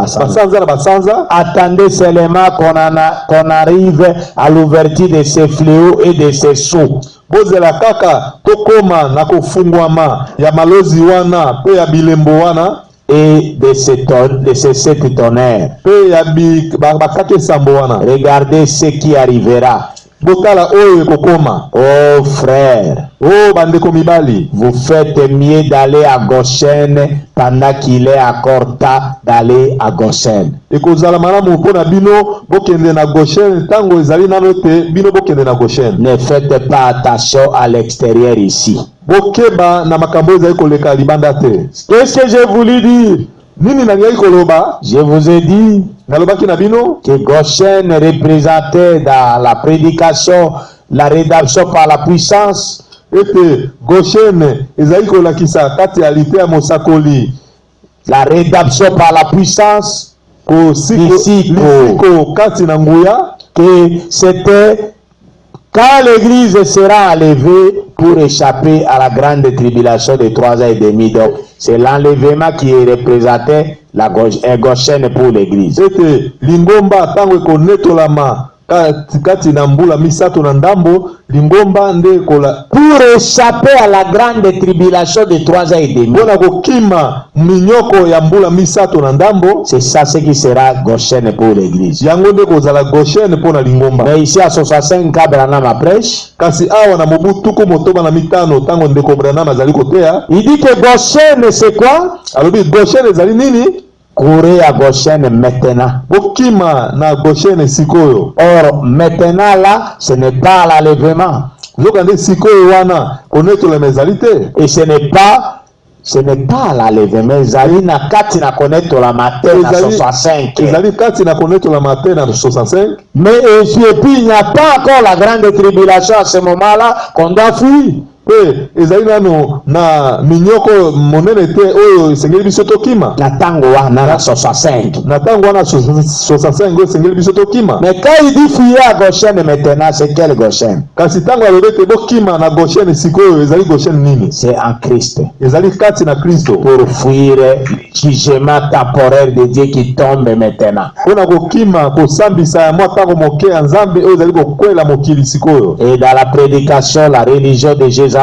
basanza. Attendez seulement qu'on arrive à l'ouverture de ces fléaux et de ces sceaux. Bozela kaka tokoma na kofungwama ya malozi wana pe ya bilembo wana et de ces 7 tonnerres. Pe ya bakate sambo wana. Regardez ce qui arrivera. Botala oyo kokoma. Oh frère, oh bandeko mibali, vous faites mieux d'aller à Goshen pendant qu'il est encore temps d'aller à Goshen. Ekozala malamu mpona bino bokende na Goshen tango ezali nano te bino bokende na Goshen. Ne faites pas attention à l'extérieur ici. Bokeba na makambo ezali koleka libanda te. Qu'est-ce que j'ai voulu dire? Nini nangai koloba? Je vous ai dit nalobaki na bino que Goshen représentait dans la prédication la rédemption par la puissance. Ete Goshen ezali kolakisa kati ya lite ya mosakoli la rédemption par la puissance. Lisiko kati na nguya, que c'était quand l'église sera enlevée pour échapper à la grande tribulation de 3 ans et demi. Donc, c'est l'enlèvement qui représentait la Goshen pour l'église. Ete lingomba tango konetolama kati na mbula misato na ndambo lingomba nde kola pour échapper à la grande tribulation de 3 ans et demi. Bona kokima minyoko ya mbula misato na ndambo. C'est ça ce qui sera Goshen pour l'église. Yango nde kozala Goshen pour na lingomba. Mais ici à 65 ans Branham prêche. Kasi awa na mobutuku motoba na mitano tango ndeko Branham azali kotea. Il dit que Goshen c'est quoi? Alobi Goshen ezali nini? Courez à Goshen maintenant. Bokima na Goshen sikoyo. Or maintenant là, ce n'est pas l'enlèvement. Zokande sikoyo wana koneto le mezalite. Et ce n'est pas l'enlèvement. Ezali na kati na koneto la matin na 65. Ezali kati na koneto la matin na 65. Mais et puis il n'y a pas encore la grande tribulation à ce moment-là qu'on doit fuir. Ezali nano na minyoko monene te oyo esengeli biso tokima. Na tango wana na 65. Na tango wana 65 esengeli biso tokima. Mais quand il dit fuir à Goshen maintenant, c'est quel Goshen? Kasi tango alobete bokima na Goshen sikoyo ezali Goshen nini? C'est en Christ. Ezali kati na Kristo. Pour fuir jugement temporaire de Dieu qui tombe maintenant. Ona kokima kosambisa ya mwa tango moke ya Nzambe oyo ezali kokwela mokili sikoyo. Et dans la prédication, la religion de Jézabel,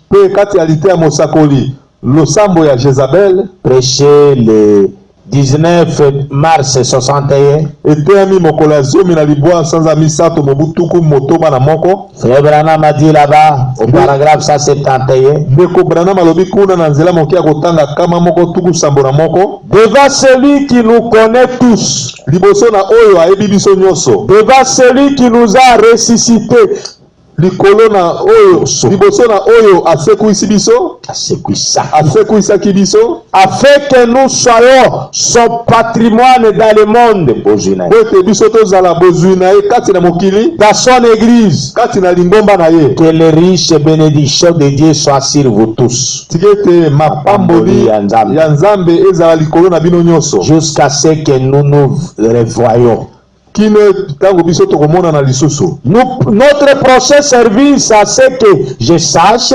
pe kati ya lite ya mosakoli losambo ya Jezabel, prêché le 19 mars 61. eteyami mokolo ya zomi na libwa sanza misato mobutuku motoba na moko. Frère Branham a dit là-bas au paragraphe 171. Ndeko Branham alobi kuna na nzela moke ya kotanga kama moko tuku sambo na moko. Devant celui qui nous connaît tous. Liboso na oyo ayebi biso nyonso. Devant celui qui nous a ressuscité. Likolo na oyo liboso na oyo asekuisi biso. Asekuisaki biso. Afin que nous soyons son patrimoine dans le monde. Bote biso tozala bozwi na ye kati na mokili. Dans son église. Kati na lingomba na ye. Que les riches bénédictions de Dieu soient sur vous tous. Tikete mapamboli ya Nzambe ezala likolo na bino nyonso. Jusqu'à ce que nous nous revoyons. Notre prochain service, à ce que je sache,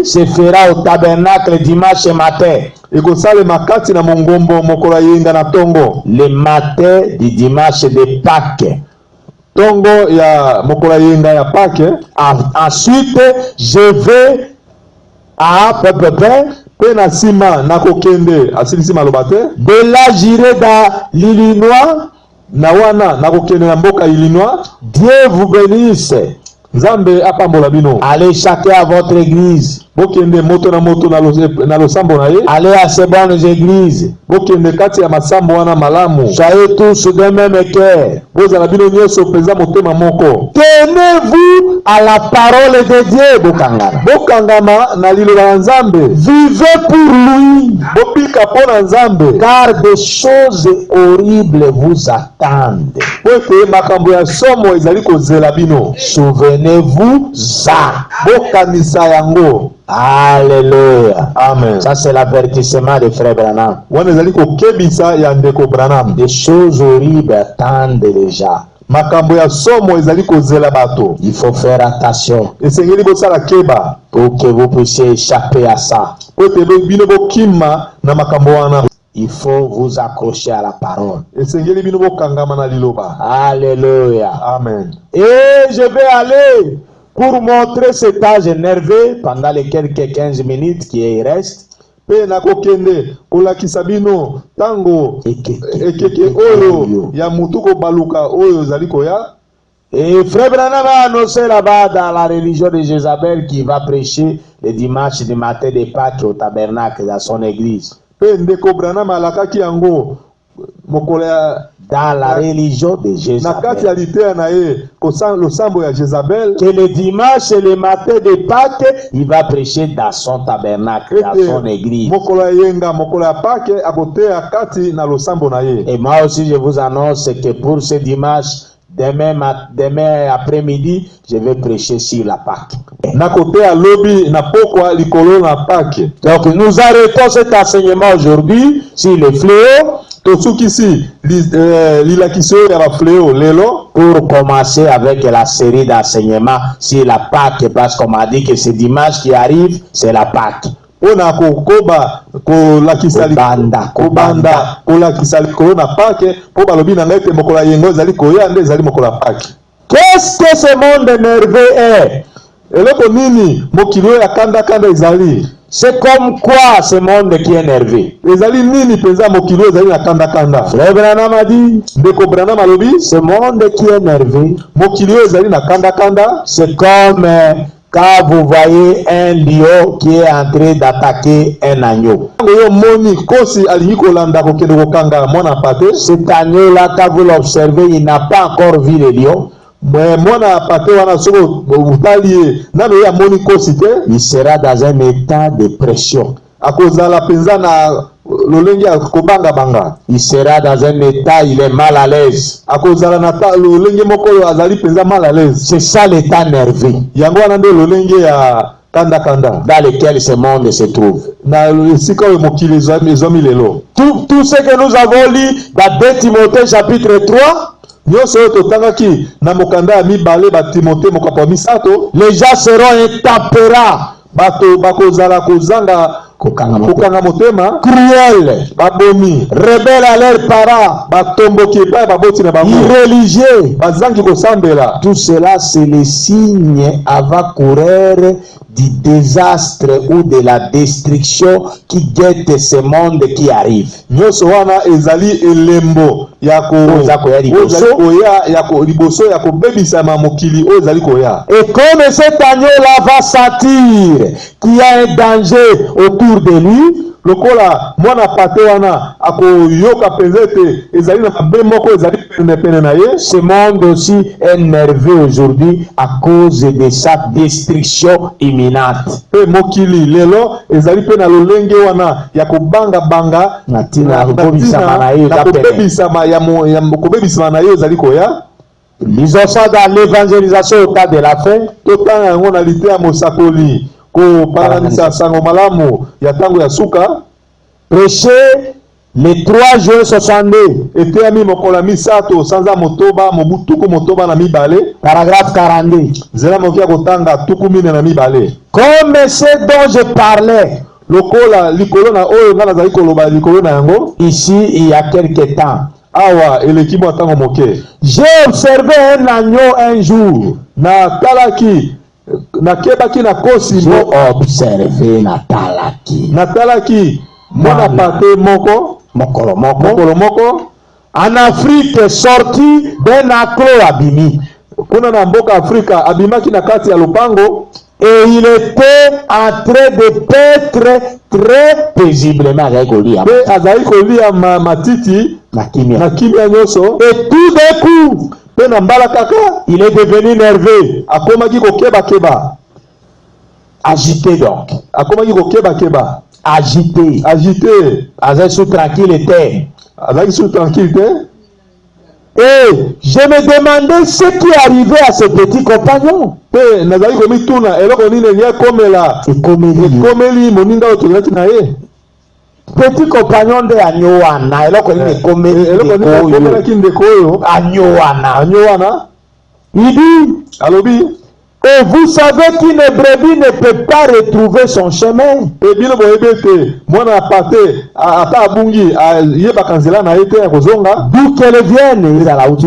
se fera au tabernacle dimanche matin. Le matin du dimanche de Pâques. Ensuite, je vais à pe na sima na kokende asilisi maloba te. De là j'irai dans l'Illinois. Na wana na kokende na mboka Illinois. Dieu vous bénisse. Nzambe apambola bino. Allez chacun à votre église. Bokende moto na moto na losambo na ye. Allez à ces bonnes églises. Bokende kati ya masambo wana malamu. Soyez tous de même cœur. Bozala bino nyonso peza motema moko. Tenez-vous à la parole de Dieu. Bokangama. Bokangama na liloba ya Nzambe. Vivez pour lui. Bopika pona Nzambe. Car des choses horribles vous attendent. Pote makambo ya somo ezali kozela bino. Souvenez-vous ça. Bokanisa yango. Alléluia. Amen. Ça c'est l'avertissement de frère Branham. Wana ezali kokebisa ya ndeko Branham. Des choses horribles attendent déjà. makambo ya somo ezali kozela bato. Il faut faire attention Esengeli bosala keba pour que vous puissiez échapper à ça. ote bino bokima na makambo wana. Il faut vous accrocher à la parole. Esengeli bino bokangama na liloba. Alléluia. Amen. Et je vais aller pour montrer cet âge énervé pendant les quelques 15 minutes qui restent. Pe nakokende kolakisa bino tango ekeke oyo ya mutuko baluka oyo ezali koya. Et Frère Branham a annoncé là-bas dans la religion de Jézabel qu'il va prêcher le dimanche du matin de Pâques au tabernacle dans son église. Pe ndeko Branham alakaki yango mokolo ya dans la religion de Jézabel. Que le dimanche et le matin de Pâques, il va prêcher dans son tabernacle, dans son église. Et moi aussi, je vous annonce que pour ce dimanche, demain après-midi, je vais prêcher sur la Pâque. Donc, nous arrêtons cet enseignement aujourd'hui sur le fléau. Pour commencer avec la série d'enseignements sur la Pâque, parce qu'on m'a dit que ce dimanche qui arrive, c'est la Pâque. Qu'est-ce que ce monde énervé est? C'est comme quoi ce monde qui est énervé? Frère Branham a dit, ce monde qui est énervé, c'est comme quand vous voyez un lion qui est en train d'attaquer un agneau. Cet agneau-là, quand vous l'observez, il n'a pas encore vu le lion. Il sera dans un état de pression. Il sera dans un état, il est mal à l'aise. C'est ça l'état nerveux dans lequel ce monde se trouve. Tout ce que nous avons lu dans 2 Timothée chapitre 3, les gens seront intempérants, cruels, rebelles à leurs parents, irréligieux. Tout cela, c'est le signe avant-coureur du désastre ou de la destruction qui guette ce monde qui arrive. Et comme cet agneau-là va sentir qu'il y a un danger autour de lui, ce monde aussi est nerveux aujourd'hui à cause de sa destruction imminente. Lisons ça dans l'évangélisation au temps de la fin. Prêché le 3 juin 62. Paragraphe 42. Comme ce dont je parlais ici il y a quelque temps. J'ai observé un agneau un jour. J'ai observé Natalaki. En Afrique, sorti d'un enclos abîmé. Et il était en train de paître très paisiblement. Et tout d'un coup, il est devenu nerveux. Agité donc. Agité. Avec sous tranquillité. Et je me demandais ce qui arrivait à ce petit compagnon. Petit compagnon de Agnoana, eloko ine komé Ndekoyo, Agnoana. Il dit, alobi, et vous savez qu'une brebis ne peut pas retrouver son chemin. et bien mwana pate ata abungi yeba kanzela na ete ya kozonga D'où qu'elle vienne, ezala uti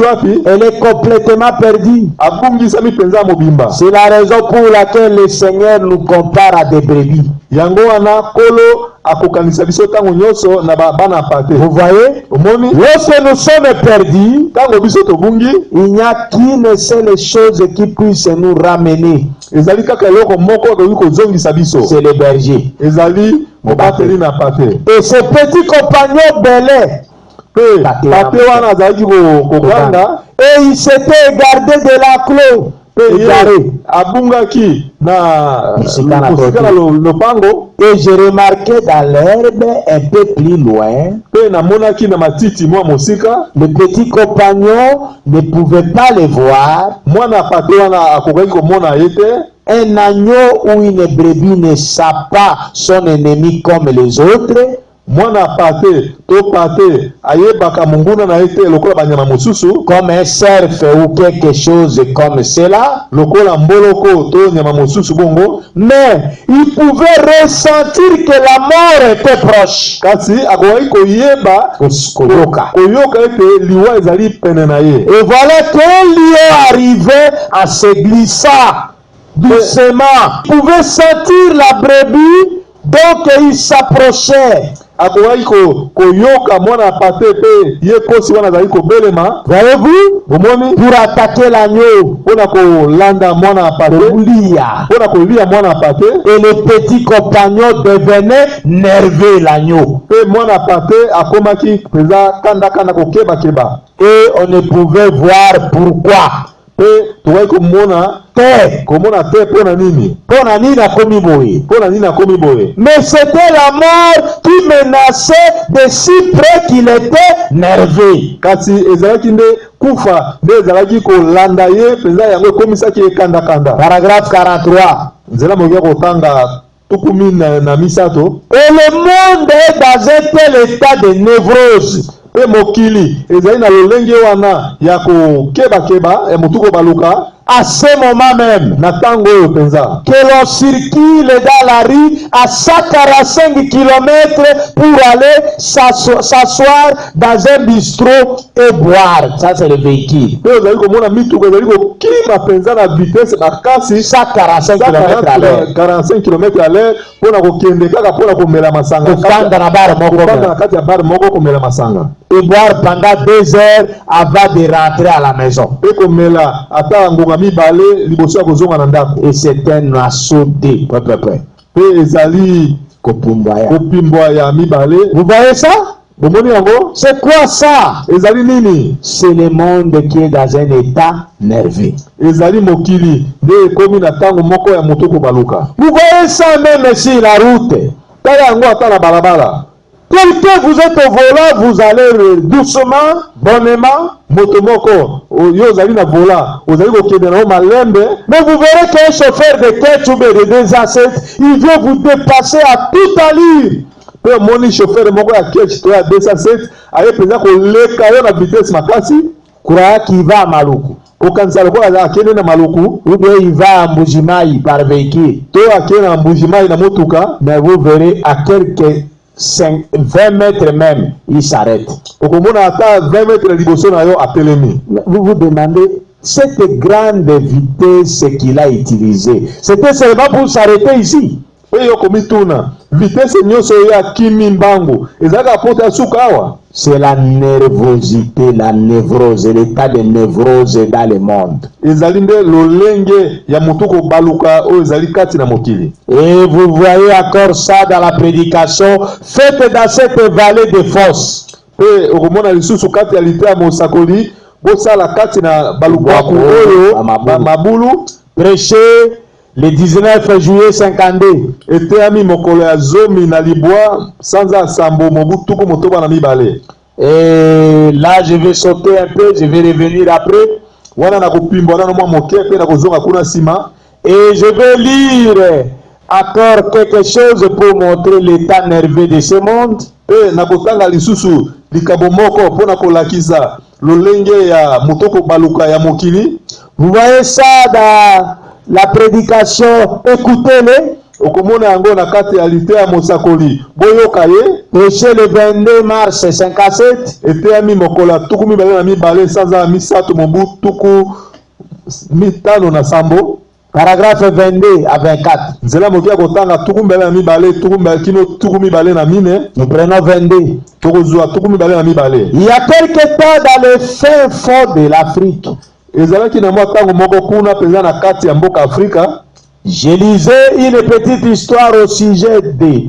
wapi elle est complètement perdue. abungi sami penza mobimba C'est la raison pour laquelle le Seigneur nous compare à des brebis. yango wana kolo akokanisa biso tango nyonso na bana pate. Vous voyez, omoni lorsque nous sommes perdus, tango biso tobungi il n'y a qu'une seule chose qui puisse nous ramener. ezali kaka eloko moko okoki kozongisa biso, C'est le berger. ezali mobateli na pate. Et ce petit compagnon belé, Pe pate wana azalaki koganda et il s'était gardé de la clos. pe ye abungaki na Mosika na lopango. Et j'ai remarqué dans l'herbe un peu plus loin, Pe namonaki na matiti mwa mosika le petit compagnon ne pouvait pas le voir. mwana pate wana akokaki komona ye te. Un agneau ou une brebis ne sait pas son ennemi comme les autres. Mwana pate to pate ayebaka munguna na ye te lokola banyama mosusu, Comme un cerf ou quelque chose comme cela. lokola mboloko to nyama mosusu bongo. Mais il pouvait ressentir que la mort était proche. Kasi akokaki koyeba koyoka ete liwa ezali pene na ye. Et voilà qu'un lion arrivait en se glissant doucement. Il pouvait sentir la brebis, donc il s'approchait. Akokaki koyoka mwana pate pe ye kosi wana azali kobelema. Voyez-vous? Omoni Pour attaquer l'agneau. mpona kolanda mwana pate, mpona kolia mwana pate. Et le petit compagnon devenait nerveux, l'agneau. Pe mwana pate akomaki penza kanda kokeba. Et on ne pouvait voir pourquoi. Pe tokaki komona te mpona nini, mpona nini akomi boye. Mais c'était la mort qui menaçait de si près qu'il était nerveux. Kasi ezalaki nde kufa nde ezalaki kolanda ye penza yango ekomisaki ye kanda. Paragraphe 43. Nzela mokia kotanga tukumi na misato. Et le monde est dans un tel état de névrose. Pe mokili ezali na lolenge wana ya kokeba motuko baluka. À ce moment même, Na tango oyo penza que l'on circule dans la rue à 145 km pour aller s'asseoir dans un bistrot et boire. Ça, c'est le véhicule. pe ozali komona mituka ezali kokima penza na vitesse makasi 145 km à l'heure. 45 km à l'heure mpona kokende kaka mpona komela masanga, Kofanda na bar moko. kofanda na kati ya bar moko komela masanga. Et boire pendant 2 heures avant de rentrer à la maison. Pe komela ata ngonga mibale liboso ya kozonga na ndako. Et c'est un assaut de Pe ezali kopimbwa ya mibale. Vous voyez ça? Bomoni yango? C'est quoi ça? Ezali nini? C'est le monde qui est dans un état nerveux. Ezali mokili nde ekomi na tango moko ya motuko baluka. Vous voyez ça même sur la route. Tala yango ata na balabala. Quelqu'un, vous êtes au volant, vous allez doucement, bonnement. Moto moko yo ozali na vola ozali kokende na malembe. Mais vous verrez qu'un chauffeur de 4 ou de 2 à 7, il veut vous dépasser à toute allure. Pe moni chauffeur moko ya ketch to ya 207 aye penza koleka yo na vitesse makasi. Croyez qu'il va à Maluku. Okanisa lokola akende na Maluku. Ou bien il va à Mbujimayi par véhicule. To akende na Mbujimayi na motuka. Mais vous verrez à quelques 20 mètres même, il s'arrête. Okomona ata 20 mètres liboso na yo atelemi. Vous vous demandez, cette grande vitesse qu'il a utilisée, c'était seulement pour s'arrêter ici. Pe yo komituna vitesse nyonso ya kimi mbangu ezaka pota suka awa. C'est la nervosité, la névrose, l'état de névrose dans le monde. Ezali nde lolenge ya motuko baluka o ezali kati na mokili. Et vous voyez encore ça dans la prédication faite dans cette vallée de fosse. Pe okomona lisusu kati ya lita mosakoli bosala kati na baluka oyo mabulu. Prêché le 19 juillet 52. Eteami mokolo ya zomi na libwa sanza sambo mobutuku motoba na mibale. Et là je vais sauter un peu, je vais revenir après. Wana na kopimba na mwa moke pe na kozonga kuna sima. Et je vais lire encore quelque chose pour montrer l'état nerveux de ce monde. nakotanga lisusu likabo moko pona kolakisa lolenge ya mutoko baluka ya mokili. Vous voyez ça dans la prédication, écoutez-le. Okomona yango na kati ya lite ya mosakoli boyoka ye. Prêché le 22 mars 57. Eteyami mokola tuku mibale na mibale sanza misato mobu tuku mitano na sambo. Paragraphe 22 à 24. Nzela mokia kotanga tuku mibale na mibale tuku mibale na mine. Nous prenons 22. Tokozwa tuku mibale na mibale. Il y a quelque temps dans le fin fond de l'Afrique. Ezalaki na mwa tango moko kuna penza na kati ya mboka Afrika. Je lisais une petite histoire au sujet de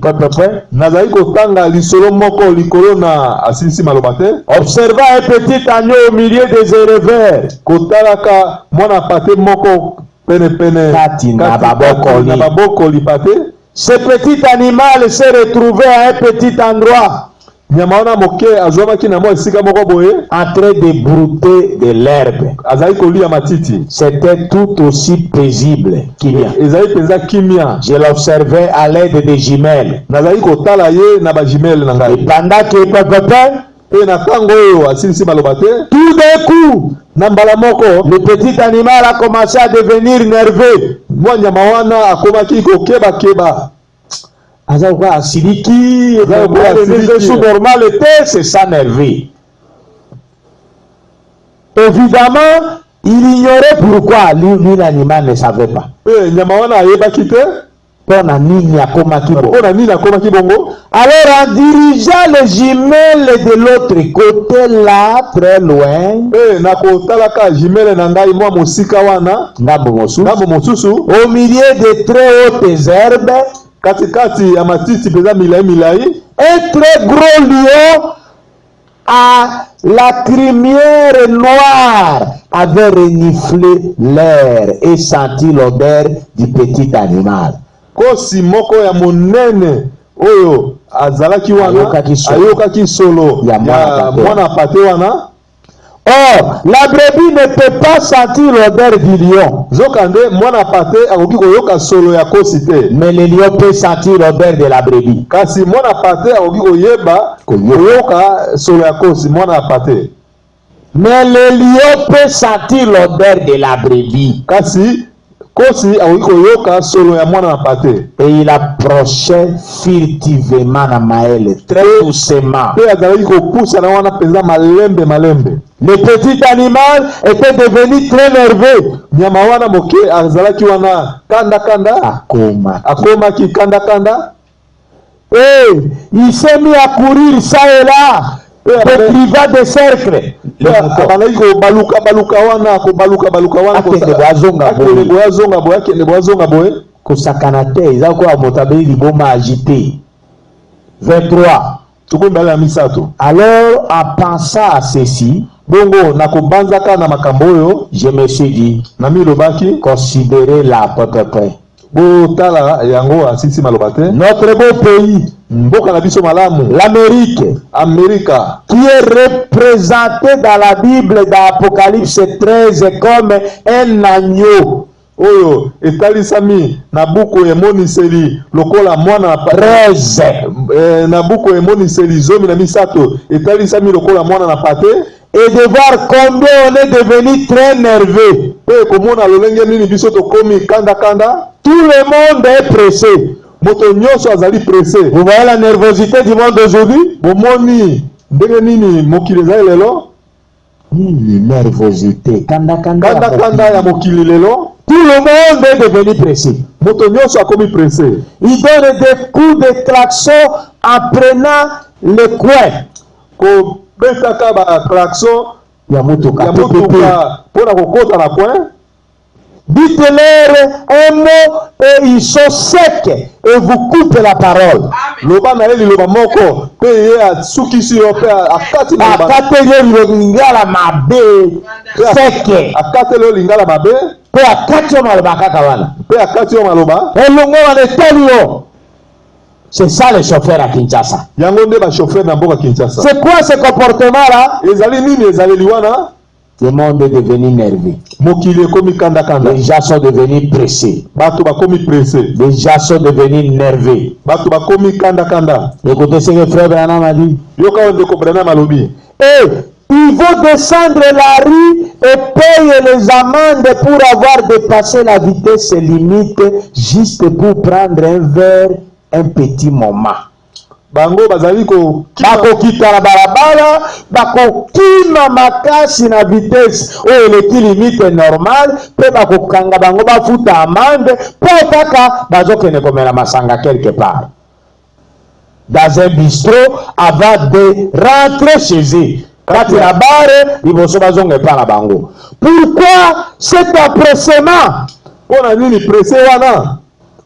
nazali kotanga lisolo moko likolo na asilisi malobate. Observant un petit agneau au milieu des éleveurs. Kotalaka mwana pate moko pene pene kati na babokoli pate. Ce petit animal s'est retrouvé à un petit endroit. Nyamaona moke azwamaki na mwa esika moko boye en train de brouter de l'herbe. Azali kolia matiti. C'était tout aussi paisible kimia. Ezali penza kimia. Je l'observais à l'aide des jumelles. Nazali kotala ye na ba jumelles na ngai. Et pendant que papa et na tango oyo asilisi malobate, tout d'un coup na mbala moko le petit animal a commencé à devenir nerveux. Mwa nyama wana akomaki kokeba keba. Azawa asiliki, sous normal était, c'est ça nerveux. Évidemment, il ignorait pourquoi lui l'animal ne savait pas. Alors en dirigeant les jumelles de l'autre côté là, très loin, au milieu de très hautes herbes, katikati ya matiti peza milai milai, un très gros lion à la crinière noire avait reniflé l'air et senti l'odeur du petit animal. Kosi moko ya monene oyo azalaki wana ayokaki solo ya mwana pate wana. Or, la brebis ne peut pas sentir l'odeur du lion. Mais le lion peut sentir l'odeur de la brebis. Mais le lion peut sentir l'odeur de la brebis. Et il approchait furtivement Namaël, très doucement. Le petit animal était devenu très nerveux. Et il s'est mis à courir ça et là. Décrivant des cercles. Kosakanate, ils ont quoi motabeli liboma agité. 23. Alors, en pensant à ceci, je me suis dit, considérez-la à peu près. Notre beau pays, l'Amérique, qui est représenté dans la Bible d'Apocalypse 13 comme un agneau. Oyo etalisami na buku emoniseli lokola mwana 13 na buku emoniseli zomi na misato etalisami lokola mwana na pate. Et de voir combien on est devenu très nerveux. Tout le monde est pressé. Vous voyez la nervosité du monde d'aujourd'hui? Nervosité. Tout le monde est devenu pressé. Il donne des coups de klaxon en prenant le coin. Dites-leur un mot et ils sont secs et vous coupez la parole. C'est ça le chauffeur à Kinshasa. C'est quoi ce comportement-là? Le monde est devenu nerveux. mokili ekomi kanda kanda, Les gens sont devenus pressés. bato bakomi pressé, Les gens sont devenus nerveux. bato bakomi kanda kanda. Écoutez ce que frère Branham a dit. Yoka oyo ndeko Branham alobi, Et ils vont descendre la rue et payer les amendes pour avoir dépassé la vitesse limite juste pour prendre un verre un petit moment. bango bazali ko Bakokita la barabara, bakokima makasi na vitesse oyo eleki limite normal, pe bakokanga bango bafuta amende po kaka bazokende komela masanga quelque part dans un bistrot avant de rentrer chez eux. Kati na bare liboso bazonga epa na bango. Pourquoi cet empressement? pona nini pressé wana?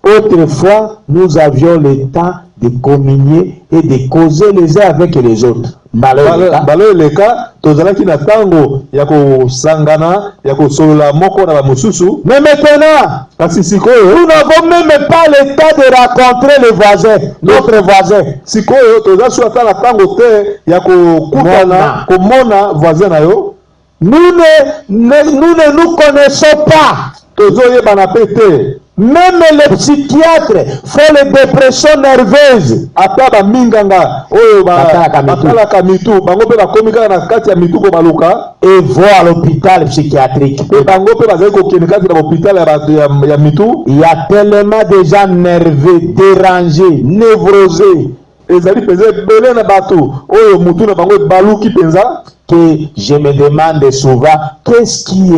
Autrefois, nous avions le temps de communier et de causer les uns avec les autres. Balo leka tozalaki na tango ya kosangana ya kosolola moko na bamususu. Mais maintenant, Kasi sikoyo nous n'avons même pas le temps de rencontrer les voisins, notre voisin. sikoyo tozasuka ta na tango te ya kokutana komona voisin na yo. Nous ne nous connaissons pas. Tozoyebana pe te. Même les psychiatres font les dépressions nerveuses. Ata baminganga oyo batalaka mitu bango mpe bakomi kaka na kati ya mitu ko baluka Et vont à l'hôpital psychiatrique. mpe bango mpe bazali kokende kati na hôpital ya mitu. Il y a tellement de gens nerveux, dérangés, névrosés, ezali mpenza ebele na bato oyo mutu na bango baluki mpenza, que je me demande souvent qu'est-ce qui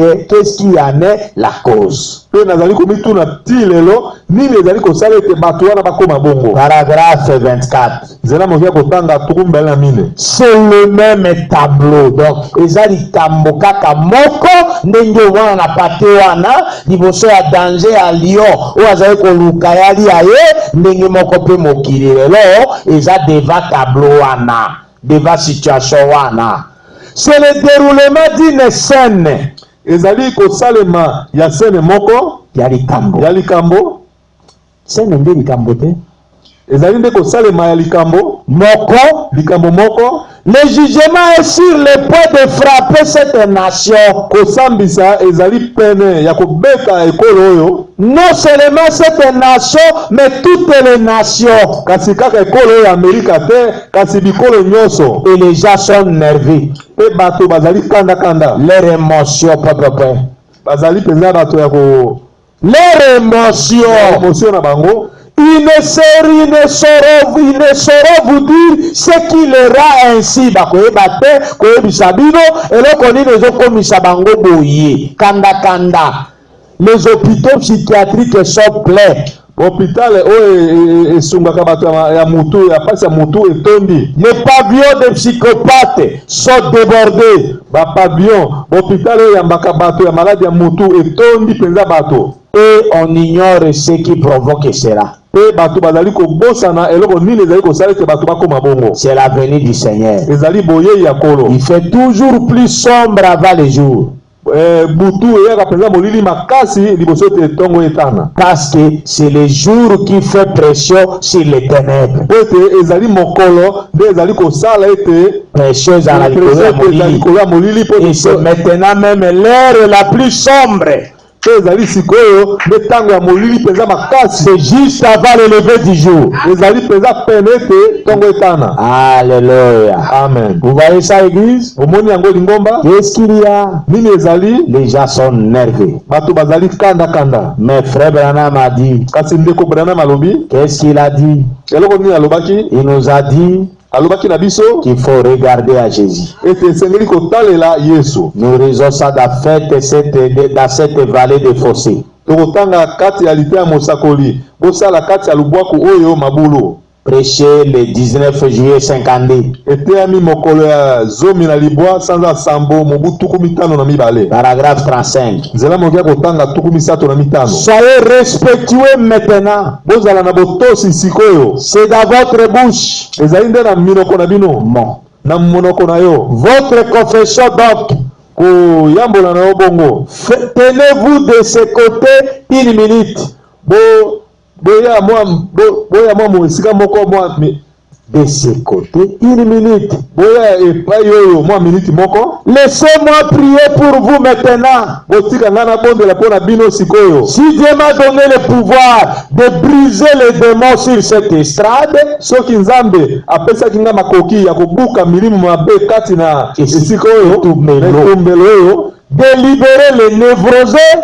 en est la cause. mpe nazali komituna ti lelo nini ezali kosala ete bato wana bakoma bongo. Paragraphe 24. nzela moki ya kotanga tuku mbele na mine. C'est le même tableau. Donc, ezali kambo kaka moko ndenge wana na pate wana liboso ya danger ya lion oyo azali koluka yali ya ye ndenge moko pe mokili lelo eza devant tableau wana, devant situation wana. C'est le déroulement d'une scène. ezali kosalema ya sene moko Ya likambo. ya likambo. Scène nde likambo te. ezali nde kosalema ya likambo moko. Le jugement est sur le point de frapper cette nation. Kosambisa ezali pene ya kobeta ekolo oyo. Non seulement cette nation, mais toutes les nations. Kasi kaka ekolo oyo Amerika te, kasi bikolo nyonso. Et les gens sont nerveux. Pe bato bazali kanda kanda. Leur émotion, papa. Bazali penza bato ya ko. Leur émotion na bango. Ils ne sauront vous dire ce qui leur a ainsi. Kanda. Les hôpitaux psychiatriques sont pleins. Hôpital oyo esungaka bato ya mutu ya pasi ya mutu etondi. Les pavillons de psychopathes sont débordés. Ba pavillon hôpital oyo yambaka bato ya malade ya mutu etondi penza bato. Et on ignore ce qui provoque cela. Bato bazali ko bosana eloko nini ezali ko sala ke bato bakoma bongo. C'est la venue du Seigneur. Ezali boye ya kolo. Il fait toujours plus sombre avant les jours. Butu eyaka penza molili makasi liboso te tongo etana. Parce que c'est le jour qui fait pression sur les ténèbres. Ete ezali mokolo nde ezali ko sala ete pression à la molili. Et c'est maintenant même l'heure la plus sombre. Ezali sikoyo nde tango ya molili penza makasi. C'est juste avant le lever du jour. Ezali penza pene te tongo etana. Alléluia. Amen. Vous voyez ça, église? Omoni yango lingomba? Qu'est-ce qu'il y a? Nini ezali? Les gens sont nerveux. Bato bazali kanda kanda. Mais frère Branham a dit. Kasi ndeko Branham alobi? Qu'est-ce qu'il a dit? Eloko nini alobaki? Il nous a dit alobaki na biso qu'il faut regarder à Jésus. Ete sengeli kotalela Yesu. Nous raisons ça dans cette vallée de fossés. Tokotanga kati ya lite ya mosakoli. Bosala kati ya lubwaku oyo mabulu. Prêché le 19 juillet 52. Eteyami mokolo ya zomi na libwa sanza sambo mobutu kumitano na mibale. Paragraphe 35. Nzela mokia kotanga tuku misato na mitano. Soyez respectueux maintenant. Bozala na botosi sikoyo. C'est dans votre bouche. Ezali nde na minoko na bino. Bon. Na monoko na yo. Votre confession donc. Ko yambola na yo bongo. Tenez-vous de ce côté une minute. Boya moi mo esika moko moi de ce côté. Une minute. Boya epai oyo mwa minute moko. Laissez-moi prier pour vous maintenant. Botika ngana bondela pona bino sikoyo. Si Dieu m'a donné le pouvoir de briser les démons sur cette estrade, soki nzambe apesaki nga makoki ya kobuka milimo mabe kati na esika oyo etumbelo oyo, de libérer les névrosés,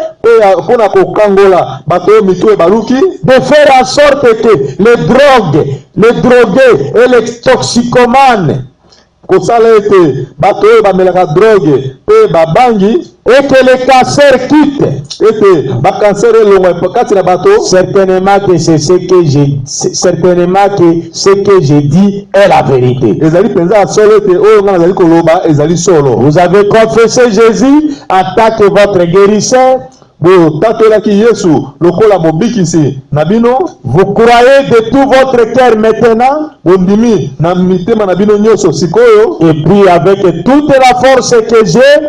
pona kokangola bato oyo mitwe baluki, de faire en sorte que les drogués et les toxicomanes, kosala ete bato oyo bamelaka drogue pe babangi, et que les cancers quittent, ete bakancer elongwa kati na bato. Certainement que c'est ce que j'ai dit est la vérité. Ezali penza solo ete oyo nga nazali koloba ezali solo. Vous avez confessé Jésus en tant que votre guérisseur. Vous croyez de tout votre cœur maintenant. Et puis avec toute la force que j'ai,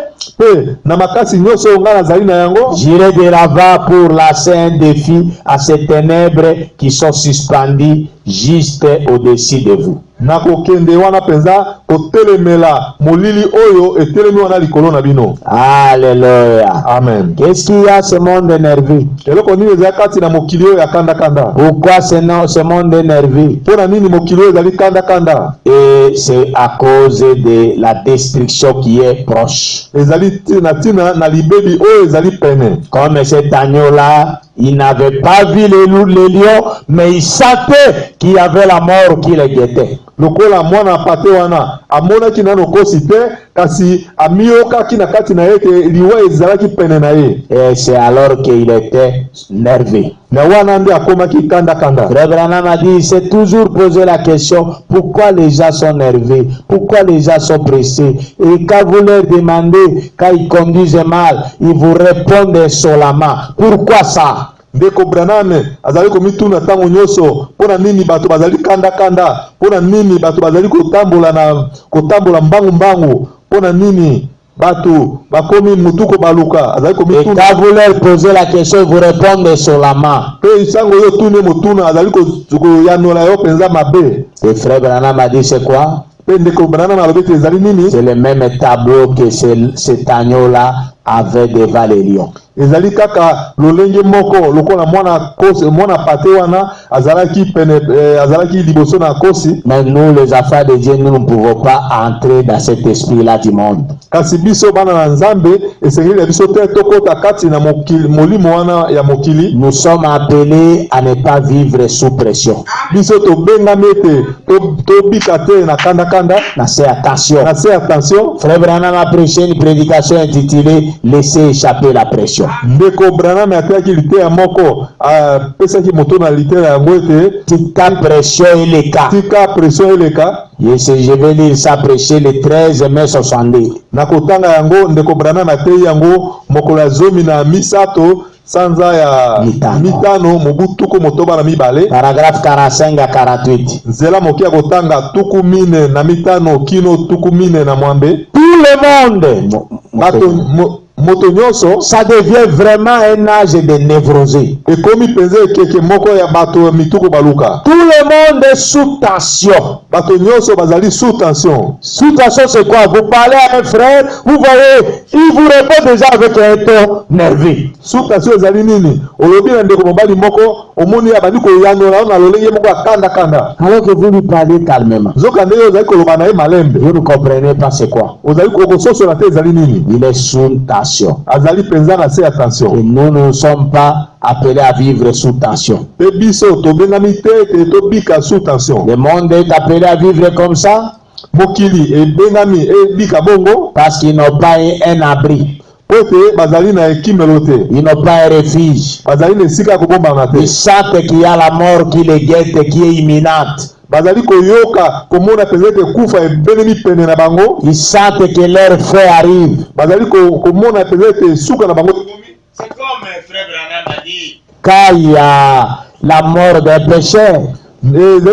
j'irai de là-bas pour lancer un défi à ces ténèbres qui sont suspendues juste au-dessus de vous. nakokende wana penza kotelemela molili oyo etelemi wana likolo na bino. Alléluia. Amen. Qu'est-ce qu'il y a ce monde énervé? Eloko nini ezali kati na mokili oyo ya kanda kanda? Pourquoi ce monde énervé? Pona nini mokili oyo ezali kanda kanda? Et c'est à cause de la destruction qui est proche. Ezali tina na libebi oyo ezali pene. Comme cet agneau-là, il n'avait pas vu les lions, mais il sentait qu'il y avait la mort qui les guettait. Lokola mwana pate wana amonaki nano kosi te kasi amiyokaki na kati na yeke liwa ezalaki pene na ye. Et c'est alors qu'il était nerveux. Na wana ndi akomaki kanda kanda. Frère Branham a dit, il s'est toujours posé la question, pourquoi les gens sont nerveux, pourquoi les gens sont pressés. Et quand vous leur demandez, quand ils conduisent mal, ils vous répondent insolemment. Pourquoi ça? Ndeko Branham azali komituna tango nyoso pona nini bato bazali kanda kanda, pona nini bato bazali kotambola mbangu mbangu, pona nini bato bakomi mutuko baluka azali komituna. Et quand vous leur posez la question, ils vous répondent insolemment. Pe sango yo tune mutuna azali ko yanola yo penza mabe. Et frère Branham a dit c'est quoi? Pe ndeko Branham alobete ezali nini? C'est le même tableau que cet agneau-là avait devant les lions. Ezali kaka lolenge moko lokola mwana pate wana azalaki pene azalaki liboso na kosi. Mais nous les enfants de Dieu, nous ne pouvons pas entrer dans cet esprit-là du monde. Kasi biso bana na nzambe esengeli biso te tokota kati na molimo wana ya mokili. Nous sommes appelés à ne pas vivre sous pression. Biso to bengami ete to bika te na kanda kanda. Na c'est attention. Na c'est attention. Frère Branham a prêché une prédication intitulée Laissez échapper la pression. Ndeko Branham ataki litere moko pesaki moto na litere ya ngwete tika pression eleka. Tika pression eleka. Yes, je vais lire ça prêcher le 13 mai 62. Na kotanga yango ndeko Branham atei yango mokolo zomi na misato sanza ya mitano mobutuko motoba na mibale. Paragraphe 45 à 48. Nzela mokia kotanga tuku mine na mitano kino tuku mine na mwambe. Tout le monde ça devient vraiment un âge de névrosé. Et comme il pensait que moko ya bato mituko baluka. Tout le monde est sous tension. Bato nyoso bazali sous tension. Sous tension c'est quoi? Vous parlez à un frère, vous voyez, il vous répond déjà avec un ton nerveux. Sous tension ezali nini? Olobi na ndeko mobali moko omoni ya bandiko yanola na lolenge moko akanda kanda. Alors que vous lui parlez calmement. Zokande yo zali koloba na ye malembe. Vous ne comprenez pas c'est quoi? Ozali kokososo na te ezali nini? Il est sous tension. Azali penza na se attention. Et nous ne sommes pas appelés à vivre sous tension. Pe biso to bengami te to bika sous tension. Le monde est appelé à vivre comme ça. Mokili e bengami e bika bongo parce qu'ils n'ont pas un abri. Ils n'ont pas un refuge. Ils sentent qu'il y a la mort qui les guette, qui est imminente. Ils sentent que leur fait arrive. C'est comme frère Branham a dit. Quand il y a la mort d'un pécheur. Il dit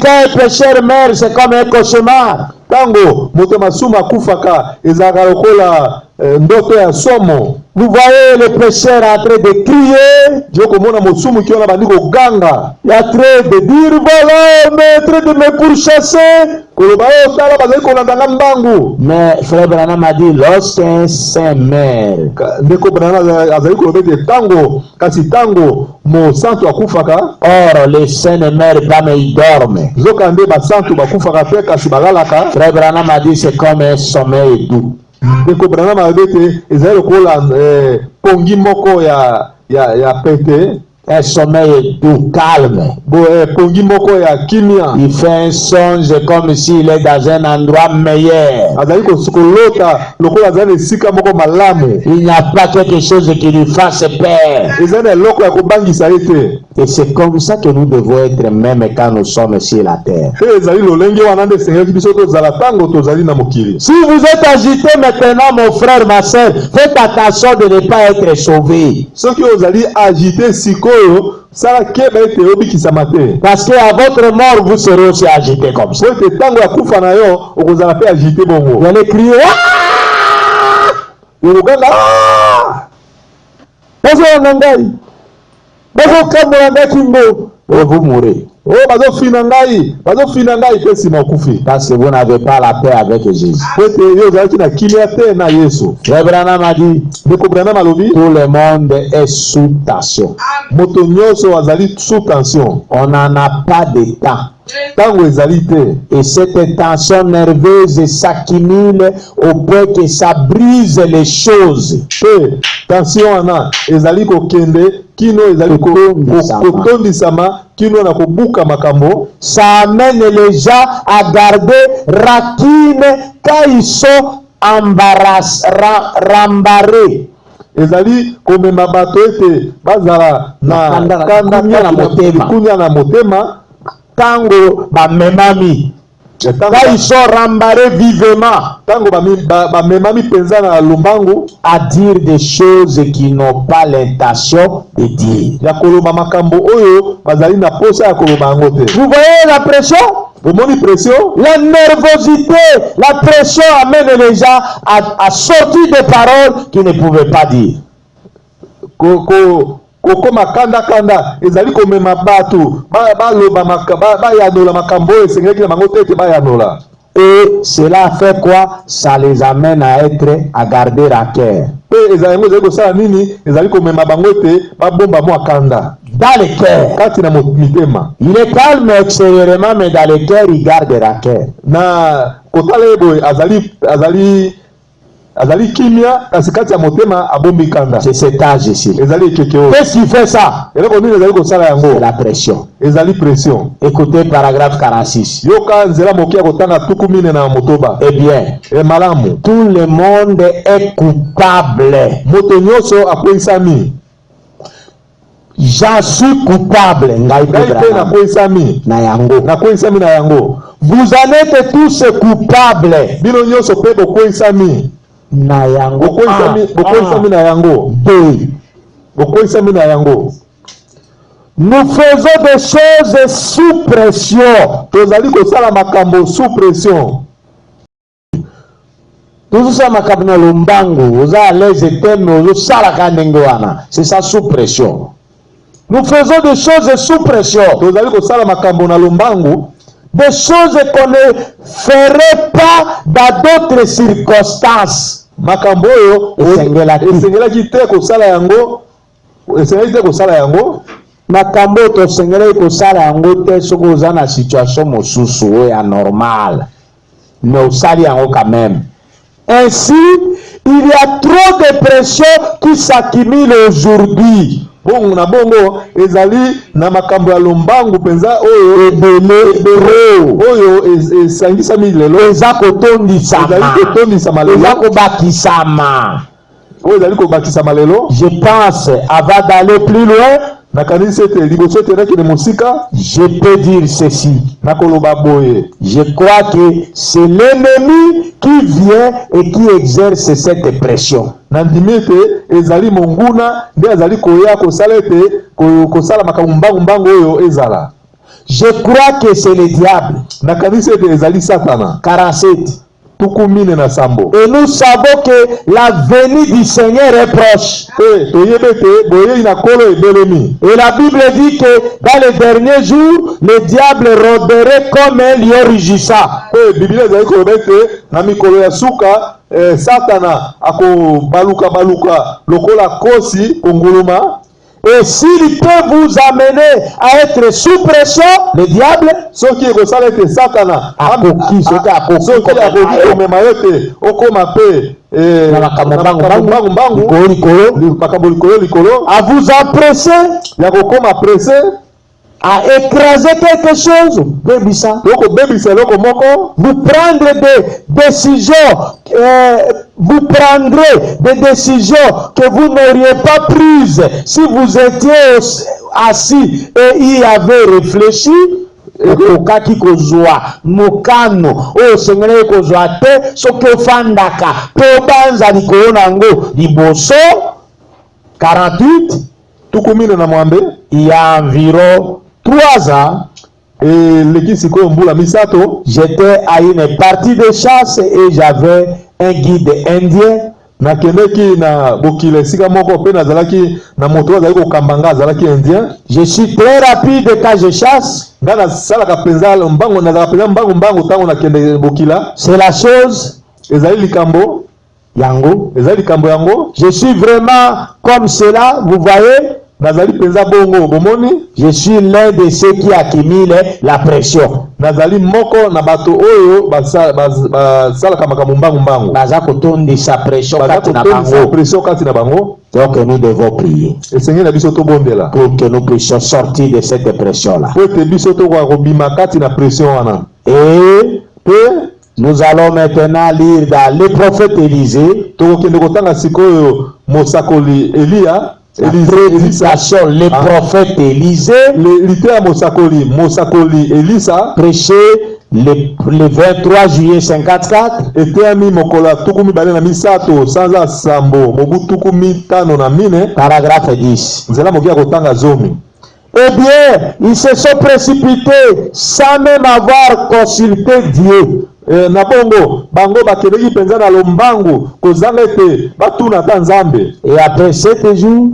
quand un pécheur meurt, c'est comme un cauchemar. Tango moto masuma kufaka ezaka lokola ndoto ya somo. Vous voyez le pécheur en train de crier, Jokomona mosumu kiona bandiko ganga, il est en train de dire voilà, on est en train de me pourchasser. koloba o tala bazali kolanda mbangu. Mais frère Branham a dit lorsqu'un saint meurt, Ndeko Branham azali koloba ete tango kasi tango mo santu akufaka, or les saints ne meurent pas mais ils dorment. zokande ba santu bakufaka pe kasi balalaka. Frère Branham a dit c'est comme un sommeil doux. Ndeko Branham abete ezali lokola pongi moko ya pete, Un sommeil doux, calme. pongi moko ya kimia. Il fait un songe comme s'il est dans un endroit meilleur. Azali kolota lokola azali esika moko malamu. Il n'y a pas quelque chose qui lui fasse peur. Ezali eloko ya kobangisa ete. Et c'est comme ça que nous devons être même quand nous sommes sur la terre. Pe ezali lolenge wana nde esengeli biso tozala tango tozali na mokili. Si vous êtes agité maintenant, mon frère, ma soeur, faites attention de ne pas être sauvé. Soki ozali agité sikoyo sala keba ete obikisama te. Parce qu'à votre mort, vous serez aussi agité comme ça. Po ete tango ya kufa na yo okozala pe agité bongo. Vous allez crier, ah! Yokoganga Et vous mourrez. oh bazofina ngai pe sima okufi. Parce que vous n'avez pas la paix avec Jésus. Po ete yo ozalaki na kimia te na Yesu. Frère Branham a dit, Ndeko Branham alobi tout le monde est sous tension. moto nyonso azali sous tension. On n'en a pas de temps. Tango ezali te. Et cette tension nerveuse s'accumule au point que ça brise les choses. Pe tension wana ezali kokende kino ezali kotondisama kino na kobuka makambo. Ça amène les gens à garder rancune quand ils sont rembarrés. Ezali komema bato ete bazala na kunya na motema Tango bamemami. Quand ils sont rembarrés vivement. Tango bamemami penza na lumbangu À dire des choses qui n'ont pas l'intention de dire. ya koloba makambo oyo bazali na posa ya koloba yango te. Vous voyez la pression? Omoni pression? La nervosité, la pression amène les gens à sortir des paroles qu'ils ne pouvaient pas dire. Kokoma kanda ezali komema bato baloba bayanola makambo oyo esengeli na bango te ete bayanola. Et cela fait quoi? Ça les amène à garder rancœur. Pe ezali kosala nini? Ezali komema bango ete babomba mwa kanda Dans le cœur. kati na mitema. Il est calme extérieurement, mais dans le cœur, il garde rancœur. Na kotala eboye azali kimia kasi kati ya motema abombi kanda. C'est cet âge ici. Ezali ekeke oyo. Qu'est-ce qui fait ça? Eloko nini ezali kosala yango? C'est la pression. Ezali pression. Écoutez paragraphe 46. Yoka nzela mokia kotanga tuku mine na motoba. Eh bien, Malamu. tout le monde est coupable. Moto nyonso akwesami. J'en suis coupable. Ngai pe nakwesami. Na yango. Nakwesami na yango. Vous en êtes tous coupables. Bino nyonso pe bokwesami. Na yango. Bokwesami na yango. Bokwesami na yango. Nous faisons des choses sous pression. Tozali kosala makambo sous pression. Tout ça makambo na lombango, oza à l'aise thème, ozo sala kandengo wana. C'est ça sous pression. Nous faisons des choses sous pression. Tozali kosala makambo na lombango, des choses qu'on ne ferait pas dans d'autres circonstances. Makambo oyo esengelaki te kosala yango. Esengelaki te kosala yango. Makambo to sengelaki kosala yango te soki oza na situation mosusu oyo anormal. Mais osali yango quand même. Ainsi, il y a trop de pression qui s'accumule aujourd'hui. Bongo na bongo ezali na makambo ya lombangu penza oyo ebele oyo esangisami lelo eza kotondisama lelo eza kobakisama oyo ezali kobakisama lelo. Je pense avant d'aller plus loin, nakanisi ete liboso etenaki na mosika, je peux dire ceci. nakoloba boye. Je crois que c'est l'ennemi qui vient et qui exerce cette pression. Nandimi ete ezali monguna nde azali koya kosala ete kosala makambo mbangu oyo ezala. Je crois que c'est le diable. Nakanisi ete ezali Satana. 47. tukumine na sambo. Et nous savons que la venue du Seigneur est proche. Toyebete boye ina kolo ebelemi. Et la Bible dit que dans les derniers jours, le diable rôderait comme un lion rugissant. Bible ezali kolobete na mikolo ya suka Satana ako baluka lokola kosi konguluma. Et s'il peut vous amener à être sous pression, le diable, soki ekosala ete Satana akoki komema yo te okoma pe makambo likolo à vous empresser, ya kokoma presse, à écraser quelque chose, vous prendre des décisions, vous prendrez des décisions que vous n'auriez pas prises si vous étiez assis et y avez réfléchi. Okokaki kozwa mokano o sengele kozwa te soki ofandaka pe obanza likolo nango liboso. 48 tukumine na mwambe, il y a environ 3 ans, j'étais à une partie de chasse et j'avais un guide indien. Je suis très rapide quand je chasse. C'est la chose yango. Je suis vraiment comme cela, vous voyez. Je suis l'un de ceux qui accumulent la pression. Donc nous devons prier pour que nous puissions sortir de cette pression-là. Et nous allons maintenant lire dans le prophète Élisée. La prédication, le prophète Élisée, prêché le 23 juillet 54. Paragraphe 10. Eh bien, ils se sont précipités sans même avoir consulté Dieu. Na bongo bango bakeleki penza na lombangu kozanga ete batuna ta nzambe. Et après 7 jours,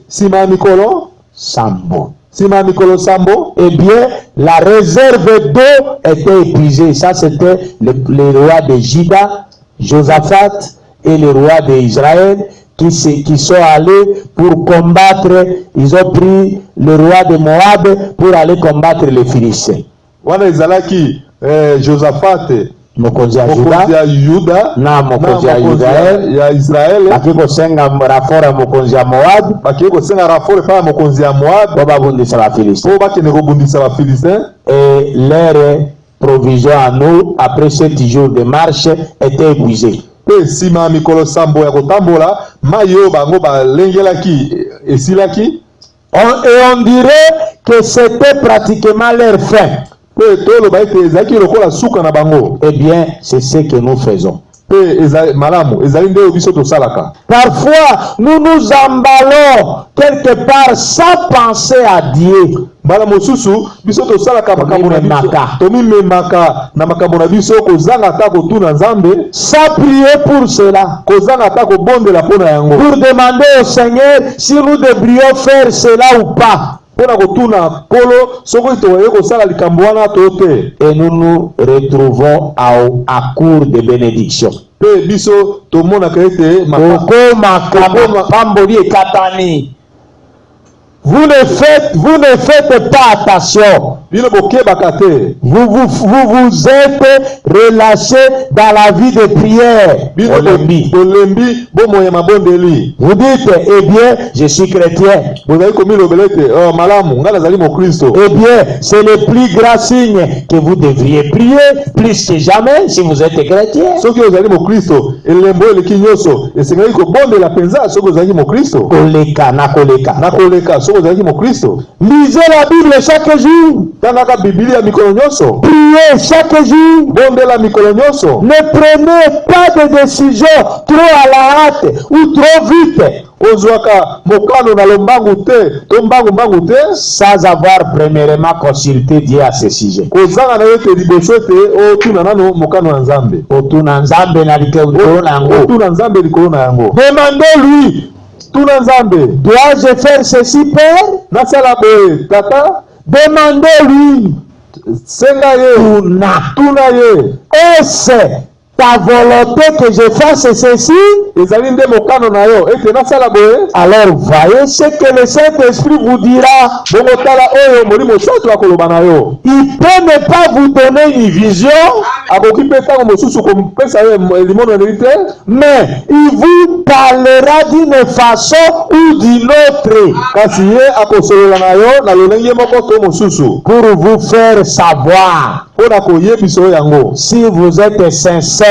sima mikolo sambo. Eh bien, la réserve d'eau était épuisée. Ça, c'était le roi de Juda, Josaphat, et le roi d'Israël qui sont allés pour combattre. Ils ont pris le roi de Moab pour aller combattre les Philistins. Wana izalaki Josaphat mokonzi ya Yuda na mokonzi ya Israel bakiko senga rafora mokonzi ya Moab, bakiko senga rafora pa mokonzi ya Moab bababundisa ba Philistins, bakene kobundisa ba Philistins. Et leur provision à nous après 7 jours de marche était épuisée. Pe sima mikolo sambo ya kotambola mayo bango balengelaki esilaki. Et on dirait que c'était pratiquement leur fin. Eh bien, c'est ce que nous faisons. Parfois, nous nous emballons quelque part sans penser à Dieu. Sans prier pour cela. Pour demander au Seigneur si nous devrions faire cela ou pas. Et nous nous retrouvons à court de bénédiction. Vous ne faites pas attention. Vous êtes relâché dans la vie de prière. Vous dites, eh bien, je suis chrétien. Eh bien, c'est le plus grand signe que vous devriez prier plus que jamais si vous êtes chrétien. Lisez la Bible chaque jour. Priez chaque jour. Ne prenez pas de décisions trop à la hâte ou trop vite ozwaka mokano na lombangu te to mbangu te sans avoir premièrement consulté Dieu à ce sujet. kozanga na ete liboso ete otuna nano mokano na Nzambe Otuna Nzambe na likolo na yango. otuna Nzambe likolo na yango. Demandez-lui, Tuna Nzambe, dois-je faire ceci, Père? nasala boye tata. Demandez-lui, Senga ye, tuna ye, est-ce ta volonté que je fasse ceci? ezali nde mokano na yo ete nasala boye. Alors voyez ce que le Saint-Esprit vous dira. Bongo tala oyo molimo santu akoloba na yo. Il peut ne pas vous donner une vision, Akoki pe tango mosusu kopesa ye limono na te, mais il vous parlera d'une façon ou d'une autre kasi ye akosolola na yo na lolenge moko to mosusu pour vous faire savoir mpona koyebisa yo yango. si vous êtes sincère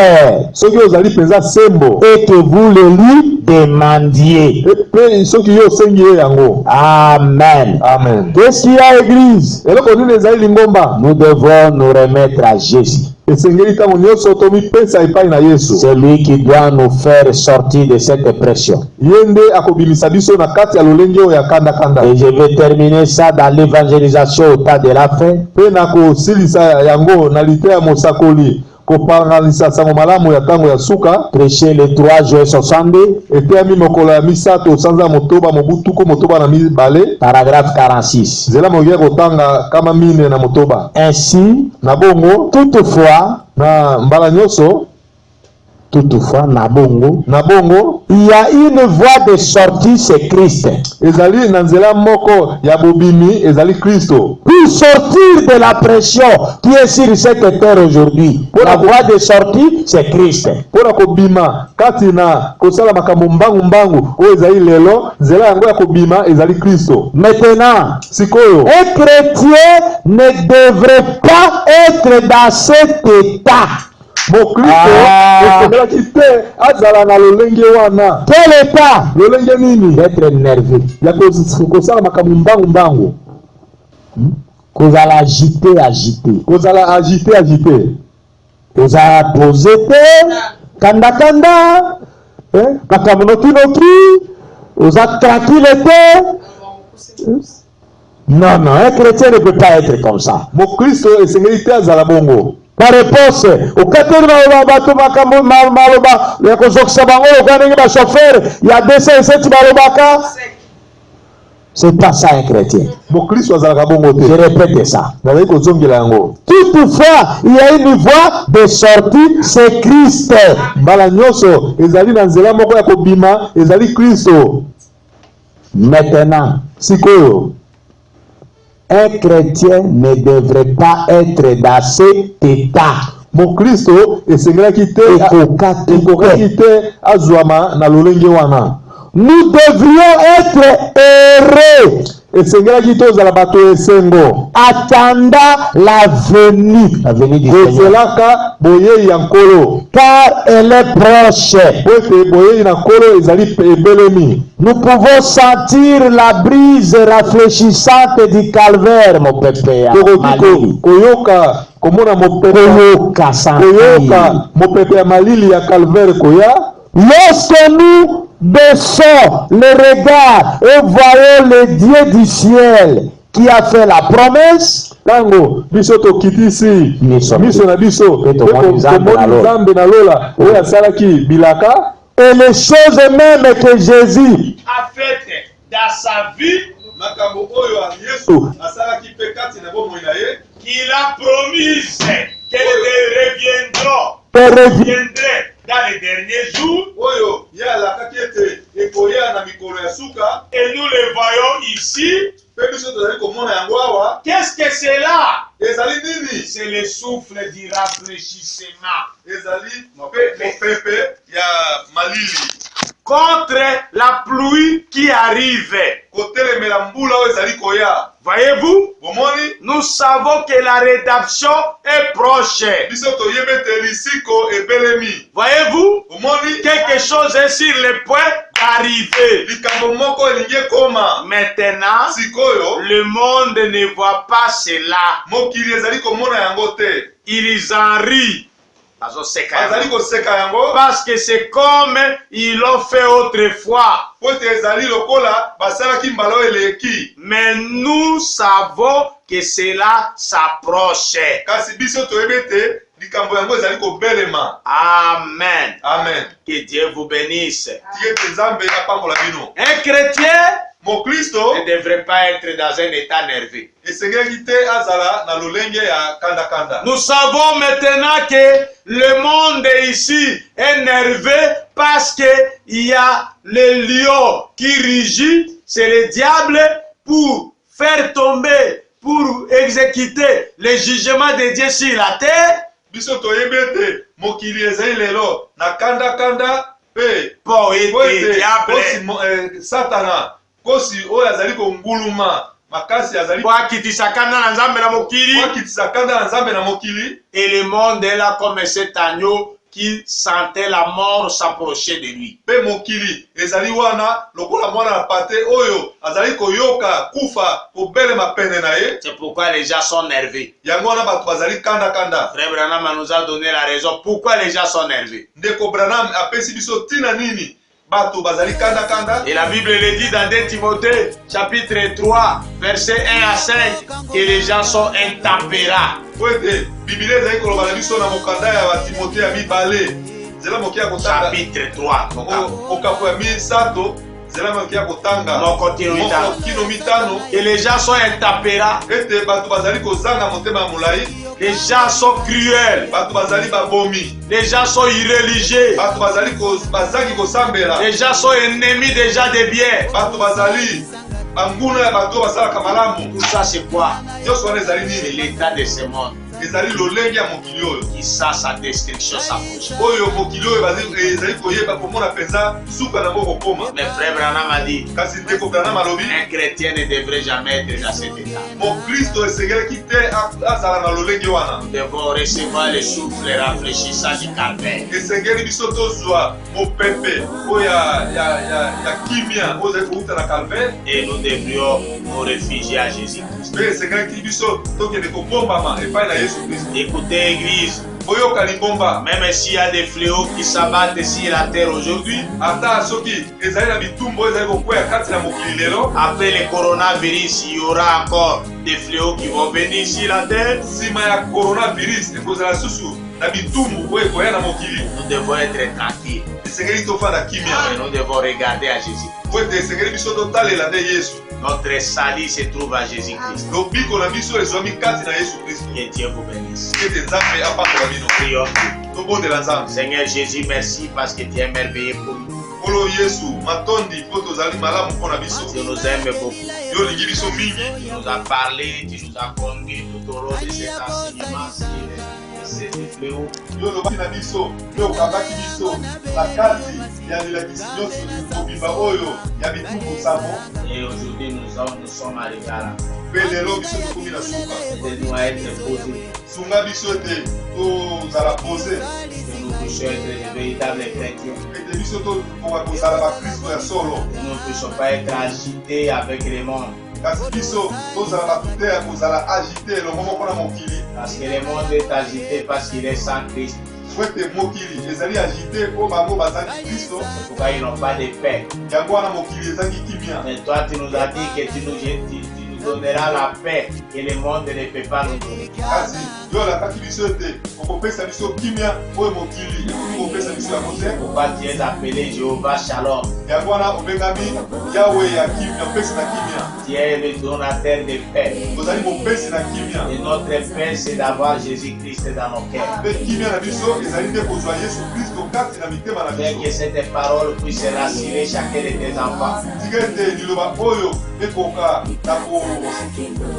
Soki ozali penza sembo et que vous le lui demandiez. pe soki yo osengi ye yango. Amen. Amen. Qu'est-ce qu'il y a, Église? Eloko nini ezali lingomba? Nous devons nous remettre à Jésus. Esengeli ntango nyonso tomipesa epai na Yesu. C'est lui qui doit nous faire sortir de cette pression. Ye nde akobimisa biso na kati ya lolenge oyo ya kanda-kanda. Et je vais terminer ça dans l'évangélisation au temps de la fin. Pe na kosilisa yango na lite ya mosakoli kopanganisa sango malamu ya ntango ya suka. Prêcher le 3 juin 62, Eteyami mokolo ya misato sanza motoba mobutuku motoba na mibale. paragraphe 46. Nzela mokia kotanga kama mine na motoba. Ainsi, Na bongo toutefois, na mbala nyonso na bongo, il y a une voie de sortie, c'est Christ. ezali na nzela moko ya bobimi ezali Kristo. Pour sortir de la pression qui est sur cette terre aujourd'hui, la voie de sortie, c'est Christ. Pona kobima kati na kosala makambo mbangu oyo ezali lelo, nzela yango ya kobima ezali Kristo. Maintenant, Sikoyo un chrétien ne devrait pas être dans cet état. Mokristo esengelaki te azala na lolenge wana. Quel état? Lolenge nini? D'être nerveux. Ya kosala makambo mbangu. Kozala agité. Kozala agité. Kozala posé te. Kanda. Makambo noki. Oza tranquille te. Non, un chrétien ne peut pas être comme ça. Mokristo esengeli te azala bongo. Par réponse, au kateri bato makambo maloba ya kozokisa bango lokola ndenge ba chauffeur ya 207 balobaka. C'est pas ça un chrétien. Mokristo azalaka bongo te. Je répète ça. Nazali kozongela yango. Toutefois, il y a une voie de sortie, c'est Christ. Mbala nyonso ezali na nzela moko ya kobima ezali Kristo. Maintenant, Sikoyo un chrétien ne devrait pas être dans cet état. Mokristo esengelaki te ekokaki te azwama na lolenge wana. Nous devrions être heureux. Esengelaki te ozala bato esengo. Attendant la venue du Seigneur. Kozelaka boyei ya nkolo. Car elle est proche. Ete boyei na nkolo ezali ebelemi. Nous pouvons sentir la brise rafraîchissante du calvaire, mon pépé. Koyoka komona mopepe. Koyoka mopepe ya malili ya calvaire koya. Lorsque nous baissons le regard et voyons le Dieu du ciel qui a fait la promesse, tango biso tokitisi miso na biso tomoni Nzambe na lola oyo asalaki bilaka, et les choses mêmes que Jésus a fait dans sa vie, qu'il a promis qu'elle reviendrait dans les derniers jours. Et nous le voyons ici. Qu'est-ce que c'est là? C'est le souffle du rafraîchissement. Contre la pluie qui arrive. Voyez-vous? Nous savons que la rédemption est proche. Voyez-vous? Quelque chose est sur le point d'arriver. Maintenant, le monde ne voit pas cela. Ils en rient. bazali koseka yango parce que c'est comme ils l'ont fait autrefois. po ete ezali lokola basalaki mbala oyo eleki. Mais nous savons que cela s'approche. Kasi biso toyebi ete likambo yango ezali kobelema. Amen. Amen. Que Dieu vous bénisse. Tika ete Nzambe apambola bino. Un chrétien Mokristo ne devrait pas être dans un état nerveux. esengeli te azala na lolenge ya kanda-kanda. Nous savons maintenant que le monde ici est nerveux parce que il y a le lion qui rugit, c'est le diable, pour faire tomber, pour exécuter le jugement de Dieu sur la terre. Biso toyebi ete mokili ezali lelo na kanda-kanda pe Pour être diable. Satana kosi oyo azali konguluma makasi azali Pour akitisa kanda na nzambe na mokili. akitisa kanda na Nzambe na mokili. Et le monde est là comme cet agneau qui sentait la mort s'approcher de lui. Pe mokili ezali wana lokola mwana na pate oyo azali koyoka kufa kobelema pene na ye. C'est pourquoi les gens sont nerveux. Yango wana bato bazali kanda-kanda. Frère Branham nous a donné la raison pourquoi les gens sont nerveux. Ndeko Branham apesi biso tina nini bato bazali kanda-kanda. Et la Bible le dit dans 2 Timothée chapitre 3 verset 1 à 5 que les gens sont intempérants. Po ete Biblia ezali koloba na biso na mokanda ya Batimote ya mibale nzela moke ya kotanga Chapitre 3. okapo ya misato nzela moke ya kotanga Moko kino mitano. Et les gens sont intempérants. Ete bato bazali kozanga motema ya molai. Les gens sont cruels. Bato bazali babomi. Les gens sont irréligieux. Bato bazali kosambela. Les gens sont ennemis déjà des biens. Bato bazali banguna ya bato basalaka malamu. Tout ça c'est quoi? Nyonso wana ezali C'est nini? l'état de ce monde Ezali lolenge ya mokili oyo. qui sent sa destruction s'approcher. Oyo mokili oyo ezali koyeba komona mpenza suka nango kokoma. Mais frère Branham a dit, Kasi ndeko Branham alobi un chrétien ne devrait jamais être dans cet état. mokristo esengelaki te azala na lolenge wana. Nous devons recevoir le souffle rafraîchissant du calvaire. Esengeli biso tozwa mopepe oyo ya kimia oyo ezali kouta na calvaire. Et nous devrions nous réfugier à Jésus-Christ. Mpe esengelaki biso tokende kobombama epai na Yesu Kristo. Écoutez, Église, Boyoka libomba. même s'il y a des fléaux qui s'abattent sur la terre aujourd'hui, Ata soki ezali na bitumbu oyo ezali kokwea kati na mokili lelo. après le coronavirus, il y aura encore des fléaux qui vont venir sur la terre. Nsima ya coronavirus ekozala susu na bitumbu oyo ekoya na mokili. Nous devons être tranquilles Esengeli tofanda et kimia. nous devons regarder à Jésus. Po ete esengeli biso totalela nde Yesu. Notre salut se trouve à Jésus-Christ. Lobiko na biso ezwami kati na Yesu Kristo. Que Dieu vous bénisse. Ete Nzambe apambola bino. Prions. Tobondela Nzambe. Seigneur Jésus, merci parce que tu es merveilleux pour nous. Nkolo Yesu matondi po tozali malamu mpo na biso. Tu nous aimes beaucoup. Yo olingi biso mingi. Tu nous as parlé, tu nous as conduit tout au long de cet enseignement sur ces fléaux. Yo olobaki na biso, yo okangaki biso na kati ya milakisi nyonso mobimba oyo ya bitumbu nsambo. Et aujourd'hui, nous sommes arrivés à la fin. Mpe lelo biso tokomi na suka. Aide-nous à être posés. Sunga biso ete tozala pose. Que nous puissions être de véritables chrétiens. Ete biso tokoka kozala bakristo ya solo. Que nous ne puissions pas être agités avec le monde. Kasi biso tozala bato te ya kozala agite elongo moko na mokili. Parce que le monde est agité parce qu'il est sans Christ. Po ete mokili ezali agite mpo bango bazali kristo. C'est pourquoi ils n'ont pas de paix. Yango wana mokili ezangi kimia. Mais toi, tu nous as dit que tu nous donneras la paix que le monde ne peut pas nous donner. Kasi yo olakaki biso ete okopesa biso kimia oyo mokili ekoki kopesa biso yango te. Pourquoi tu es appelé Jéhovah Shalom? Yango wana obengami yawe ya kimia, opesi na kimia. Tu es le donateur de paix. Tozali mopesi na kimia. Et notre paix, c'est d'avoir Jésus-Christ dans nos cœurs. Mpe kimia na biso ezali nde kozwa Yesu Kristo kati na mitema na Afin que biso. cette parole puisse rassurer chacun de tes enfants. Tika ete liloba oyo ekoka na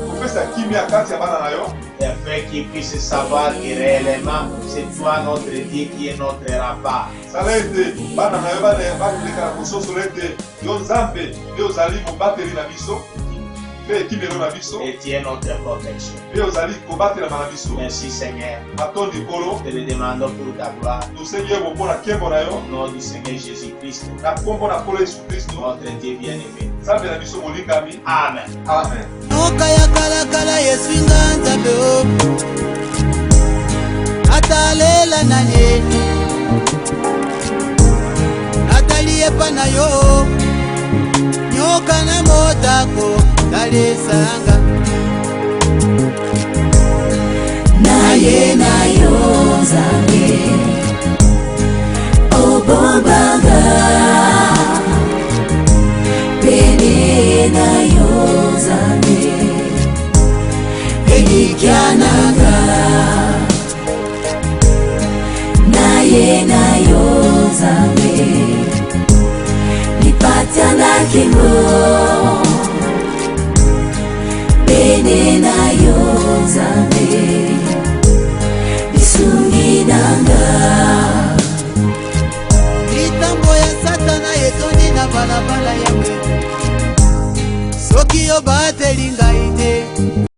kopesa kimia kati ya bana na yo. Et afin qu'ils puissent savoir que réellement, c'est toi notre Dieu qui est notre rempart. Sala ete bana na yo baleka na kososola ete yo Nzambe nde ozali mobateli na biso mpe ekimelo na biso Et tu es notre protection. mpe ozali kobatelama na biso. Merci Seigneur. Matondi nkolo Te le demandons pour ta gloire. tosengi ye mpo na nkembo na yo Au nom du Seigneur Jésus-Christ, na nkombo na nkolo Yesu Kristo. notre Dieu bien-aimé. Nzambe na biso molingami. Amen. Amen. Noka ya kala kala Yesu nga Nzambe o. Ata salela nanye Natalie panayo Nyoka na motako Dale sanga Naye na yo Nzambe Obombanga Pene na yo Nzambe Elikiananga Naye na yo Nzambe Nipatianga kingo Pene na yo Nzambe Bisunginanga Litambo ya satana etondi na balabala yange Soki yo batelinga ite